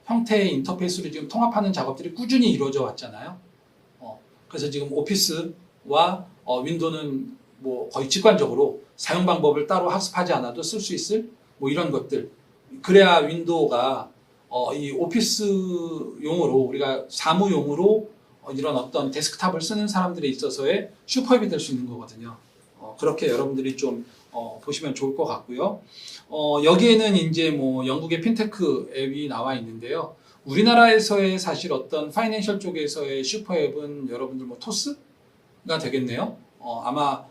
형태의 인터페이스를 지금 통합하는 작업들이 꾸준히 이루어져 왔잖아요. 그래서 지금 오피스와 윈도우는 뭐 거의 직관적으로 사용 방법을 따로 학습하지 않아도 쓸 수 있을 뭐 이런 것들. 그래야 윈도우가 이 오피스용으로 우리가 사무용으로 이런 어떤 데스크탑을 쓰는 사람들에 있어서의 슈퍼앱이 될 수 있는 거거든요. 그렇게 여러분들이 좀 보시면 좋을 것 같고요. 여기에는 이제 뭐 영국의 핀테크 앱이 나와 있는데요. 우리나라에서의 사실 어떤 파이낸셜 쪽에서의 슈퍼앱은 여러분들 뭐 토스가 되겠네요. 아마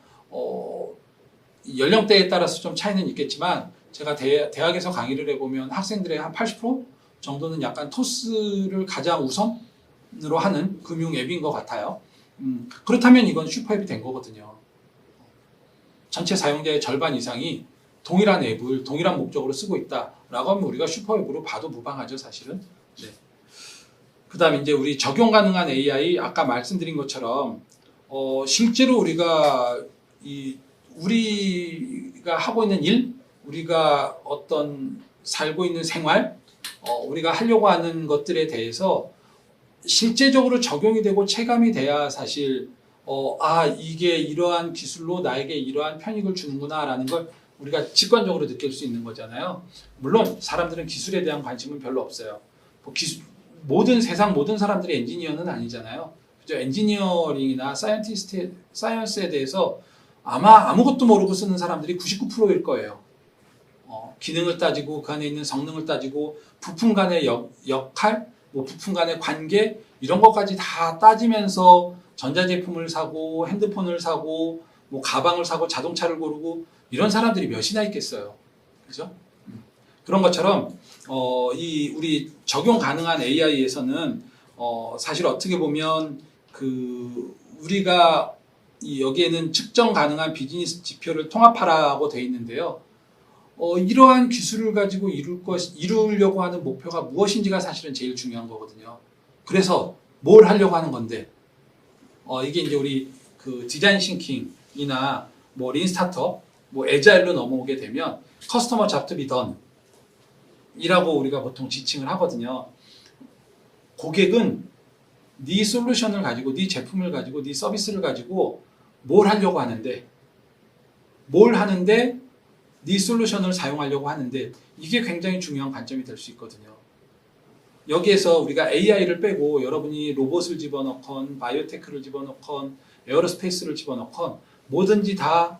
연령대에 따라서 좀 차이는 있겠지만 제가 대학에서 강의를 해보면 학생들의 한 80% 정도는 약간 토스를 가장 우선으로 하는 금융 앱인 것 같아요. 그렇다면 이건 슈퍼앱이 된 거거든요. 전체 사용자의 절반 이상이 동일한 앱을 동일한 목적으로 쓰고 있다라고 하면 우리가 슈퍼앱으로 봐도 무방하죠, 사실은. 네. 그 다음에 이제 우리 적용 가능한 AI, 아까 말씀드린 것처럼 실제로 우리가 우리가 하고 있는 일, 우리가 어떤 살고 있는 생활, 우리가 하려고 하는 것들에 대해서 실제적으로 적용이 되고 체감이 돼야 사실 이게 이러한 기술로 나에게 이러한 편익을 주는구나 라는 걸 우리가 직관적으로 느낄 수 있는 거잖아요. 물론 사람들은 기술에 대한 관심은 별로 없어요. 세상 모든 사람들이 엔지니어는 아니잖아요. 그죠? 엔지니어링이나 사이언스에 대해서 아마 아무것도 모르고 쓰는 사람들이 99%일 거예요. 기능을 따지고 그 안에 있는 성능을 따지고 부품 간의 역할, 뭐 부품 간의 관계 이런 것까지 다 따지면서 전자제품을 사고 핸드폰을 사고 뭐 가방을 사고 자동차를 고르고 이런 사람들이 몇이나 있겠어요. 그죠? 그런 것처럼 우리 적용 가능한 AI에서는 사실 어떻게 보면 우리가 여기에는 측정 가능한 비즈니스 지표를 통합하라고 되어 있는데요. 이러한 기술을 가지고 이루려고 하는 목표가 무엇인지가 사실은 제일 중요한 거거든요. 그래서 뭘 하려고 하는 건데, 이게 이제 우리 디자인 싱킹이나 뭐 린 스타트업, 뭐 에자일로 넘어오게 되면 커스터머 잡 투 비 던 이라고 우리가 보통 지칭을 하거든요. 고객은 네 솔루션을 가지고, 네 제품을 가지고, 네 서비스를 가지고 뭘 하려고 하는데, 네 솔루션을 사용하려고 하는데 이게 굉장히 중요한 관점이 될 수 있거든요. 여기에서 우리가 AI를 빼고 여러분이 로봇을 집어넣건 바이오테크를 집어넣건 에어로스페이스를 집어넣건 뭐든지 다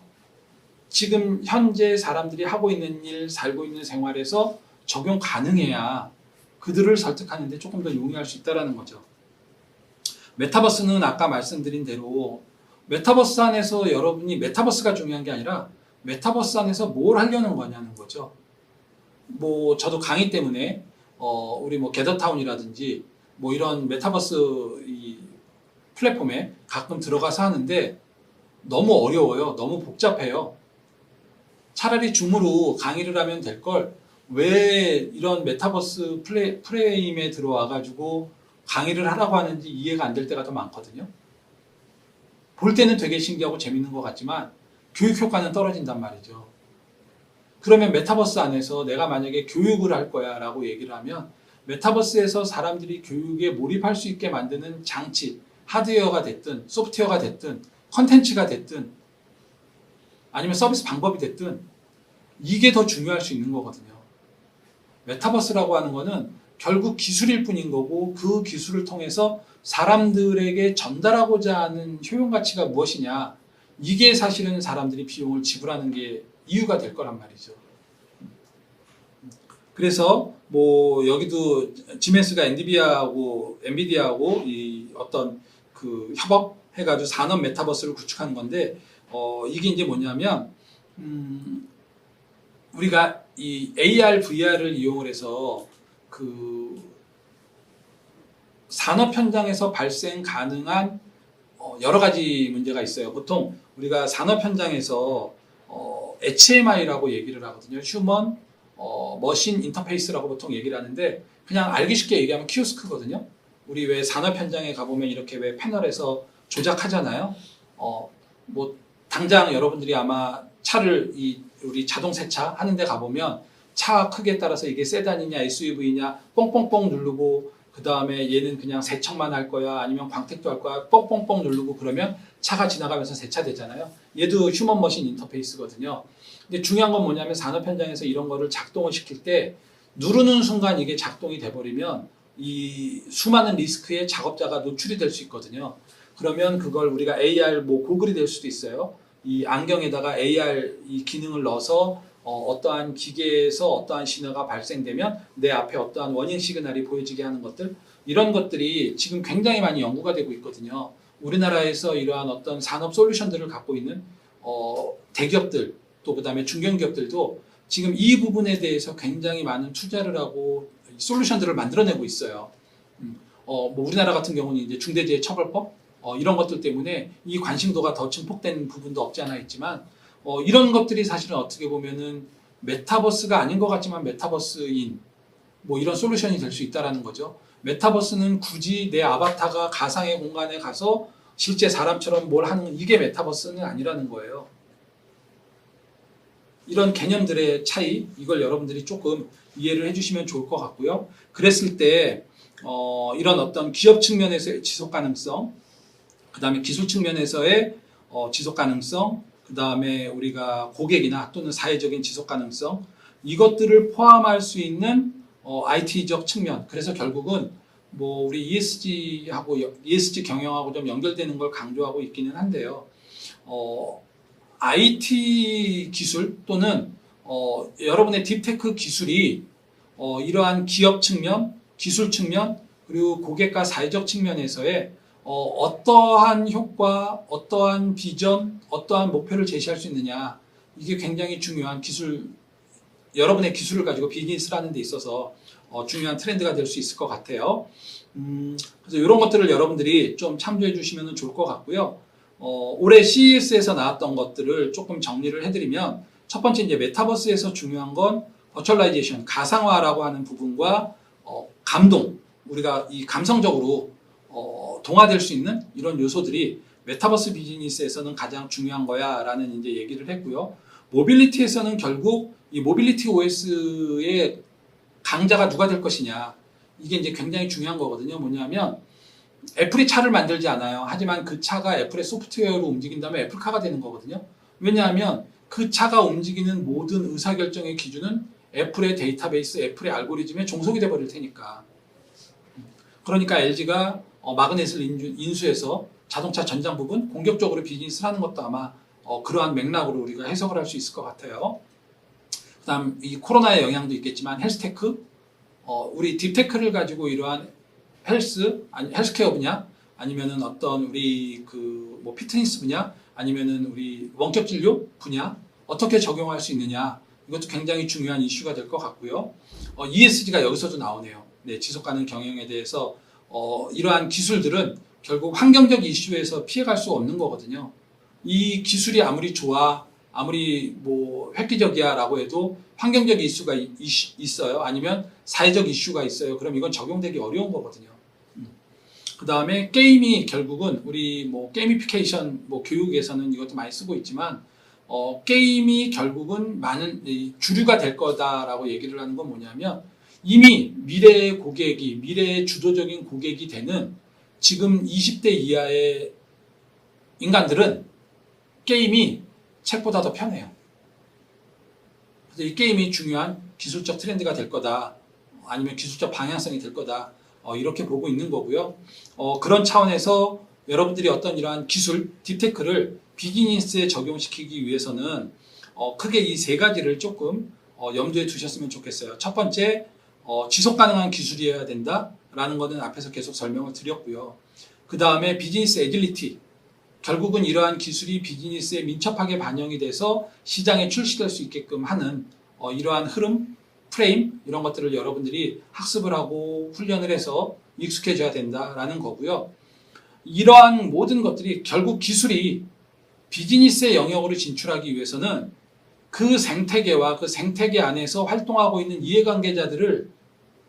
지금 현재 사람들이 하고 있는 일, 살고 있는 생활에서 적용 가능해야 그들을 설득하는데 조금 더 용이할 수 있다는 거죠. 메타버스는 아까 말씀드린 대로 메타버스 안에서 여러분이 메타버스가 중요한 게 아니라 메타버스 안에서 뭘 하려는 거냐는 거죠. 뭐 저도 강의 때문에 우리 뭐 게더타운이라든지 뭐 이런 메타버스 이 플랫폼에 가끔 들어가서 하는데 너무 어려워요. 너무 복잡해요. 차라리 줌으로 강의를 하면 될 걸 왜 이런 메타버스 프레임에 들어와 가지고 강의를 하라고 하는지 이해가 안 될 때가 더 많거든요. 볼 때는 되게 신기하고 재밌는 것 같지만 교육 효과는 떨어진단 말이죠. 그러면 메타버스 안에서 내가 만약에 교육을 할 거야 라고 얘기를 하면 메타버스에서 사람들이 교육에 몰입할 수 있게 만드는 장치, 하드웨어가 됐든 소프트웨어가 됐든 컨텐츠가 됐든 아니면 서비스 방법이 됐든 이게 더 중요할 수 있는 거거든요. 메타버스라고 하는 거는 결국 기술일 뿐인 거고 그 기술을 통해서 사람들에게 전달하고자 하는 효용 가치가 무엇이냐, 이게 사실은 사람들이 비용을 지불하는 게 이유가 될 거란 말이죠. 그래서 뭐 여기도 지멘스가 엔비디아하고 이 어떤 그 협업해가지고 산업 메타버스를 구축하는 건데 이게 이제 뭐냐면 우리가 이 AR, VR을 이용을 해서 그 산업 현장에서 발생 가능한 여러 가지 문제가 있어요. 보통 우리가 산업 현장에서 HMI라고 얘기를 하거든요. 휴먼 머신 인터페이스라고 보통 얘기를 하는데 그냥 알기 쉽게 얘기하면 키오스크거든요. 우리 왜 산업 현장에 가보면 이렇게 왜 패널에서 조작하잖아요. 뭐 당장 여러분들이 아마 차를 우리 자동 세차 하는 데 가보면 차 크기에 따라서 이게 세단이냐 SUV냐 뽕뽕뽕 누르고 그 다음에 얘는 그냥 세척만 할 거야 아니면 광택도 할 거야 뽕뽕뽕 누르고 그러면 차가 지나가면서 세차되잖아요. 얘도 휴먼 머신 인터페이스거든요. 근데 중요한 건 뭐냐면 산업 현장에서 이런 거를 작동을 시킬 때 누르는 순간 이게 작동이 돼버리면 이 수많은 리스크에 작업자가 노출이 될 수 있거든요. 그러면 그걸 우리가 AR 뭐 고글이 될 수도 있어요. 이 안경에다가 AR 이 기능을 넣어서 어떠한 기계에서 어떠한 신호가 발생되면 내 앞에 어떠한 워닝 시그널이 보여지게 하는 것들, 이런 것들이 지금 굉장히 많이 연구가 되고 있거든요. 우리나라에서 이러한 어떤 산업 솔루션들을 갖고 있는 대기업들 또 그다음에 중견기업들도 지금 이 부분에 대해서 굉장히 많은 투자를 하고 솔루션들을 만들어내고 있어요. 뭐 우리나라 같은 경우는 이제 중대재해처벌법 이런 것들 때문에 이 관심도가 더 증폭된 부분도 없지 않아 있지만 이런 것들이 사실은 어떻게 보면은 메타버스가 아닌 것 같지만 메타버스인 뭐 이런 솔루션이 될 수 있다라는 거죠. 메타버스는 굳이 내 아바타가 가상의 공간에 가서 실제 사람처럼 뭘 하는 이게 메타버스는 아니라는 거예요. 이런 개념들의 차이, 이걸 여러분들이 조금 이해를 해주시면 좋을 것 같고요. 그랬을 때 이런 어떤 기업 측면에서의 지속 가능성, 그 다음에 기술 측면에서의 지속 가능성, 그 다음에 우리가 고객이나 또는 사회적인 지속 가능성, 이것들을 포함할 수 있는 IT적 측면. 그래서 결국은 뭐 우리 ESG 경영하고 좀 연결되는 걸 강조하고 있기는 한데요. IT 기술 또는 여러분의 딥테크 기술이 이러한 기업 측면, 기술 측면, 그리고 고객과 사회적 측면에서의 어떠한 효과, 어떠한 비전, 어떠한 목표를 제시할 수 있느냐, 이게 굉장히 중요한 여러분의 기술을 가지고 비즈니스를 하는 데 있어서 중요한 트렌드가 될 수 있을 것 같아요. 그래서 이런 것들을 여러분들이 좀 참조해 주시면 좋을 것 같고요. 올해 CES에서 나왔던 것들을 조금 정리를 해드리면, 첫 번째 이제 메타버스에서 중요한 건 버추얼라이제이션, 가상화라고 하는 부분과 감동, 우리가 이 감성적으로 동화될 수 있는 이런 요소들이 메타버스 비즈니스에서는 가장 중요한 거야 라는 이제 얘기를 했고요. 모빌리티에서는 결국 이 모빌리티 OS의 강자가 누가 될 것이냐, 이게 이제 굉장히 중요한 거거든요. 뭐냐면 애플이 차를 만들지 않아요. 하지만 그 차가 애플의 소프트웨어로 움직인다면 애플카가 되는 거거든요. 왜냐하면 그 차가 움직이는 모든 의사결정의 기준은 애플의 데이터베이스, 애플의 알고리즘에 종속이 돼버릴 테니까. 그러니까 LG가 마그넷을 인수해서 자동차 전장 부분 공격적으로 비즈니스를 하는 것도 아마 그러한 맥락으로 우리가 해석을 할 수 있을 것 같아요. 그다음 이 코로나의 영향도 있겠지만 헬스테크, 우리 딥테크를 가지고 이러한 헬스케어 분야, 아니면은 어떤 우리 뭐 피트니스 분야, 아니면은 우리 원격 진료 분야 어떻게 적용할 수 있느냐, 이것도 굉장히 중요한 이슈가 될 것 같고요. ESG가 여기서도 나오네요. 네, 지속 가능 경영에 대해서 이러한 기술들은 결국 환경적 이슈에서 피해갈 수 없는 거거든요. 이 기술이 아무리 좋아, 아무리 뭐 획기적이야라고 해도 환경적 이슈가 있어요. 아니면 사회적 이슈가 있어요. 그럼 이건 적용되기 어려운 거거든요. 그 다음에 게임이 결국은 우리 뭐 게이미피케이션 뭐 교육에서는 이것도 많이 쓰고 있지만 게임이 결국은 많은 주류가 될 거다라고 얘기를 하는 건 뭐냐면 이미 미래의 고객이 미래의 주도적인 고객이 되는 지금 20대 이하의 인간들은 게임이 책보다 더 편해요. 그래서 이 게임이 중요한 기술적 트렌드가 될 거다, 아니면 기술적 방향성이 될 거다, 이렇게 보고 있는 거고요. 그런 차원에서 여러분들이 어떤 이러한 기술, 딥테크를 비즈니스에 적용시키기 위해서는 크게 이 세 가지를 조금 염두에 두셨으면 좋겠어요. 첫 번째, 지속 가능한 기술이어야 된다라는 거는 앞에서 계속 설명을 드렸고요. 그 다음에 비즈니스 애질리티, 결국은 이러한 기술이 비즈니스에 민첩하게 반영이 돼서 시장에 출시될 수 있게끔 하는 이러한 흐름, 프레임, 이런 것들을 여러분들이 학습을 하고 훈련을 해서 익숙해져야 된다라는 거고요. 이러한 모든 것들이 결국 기술이 비즈니스의 영역으로 진출하기 위해서는 그 생태계와 그 생태계 안에서 활동하고 있는 이해관계자들을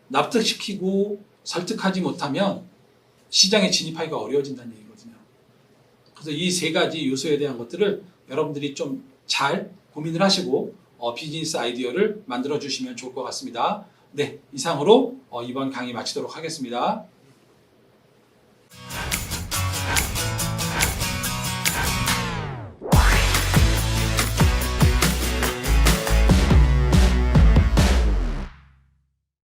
납득시키고 설득하지 못하면 시장에 진입하기가 어려워진다는 얘기거든요. 그래서 이 세 가지 요소에 대한 것들을 여러분들이 좀 잘 고민을 하시고 비즈니스 아이디어를 만들어 주시면 좋을 것 같습니다. 네, 이상으로 이번 강의 마치도록 하겠습니다.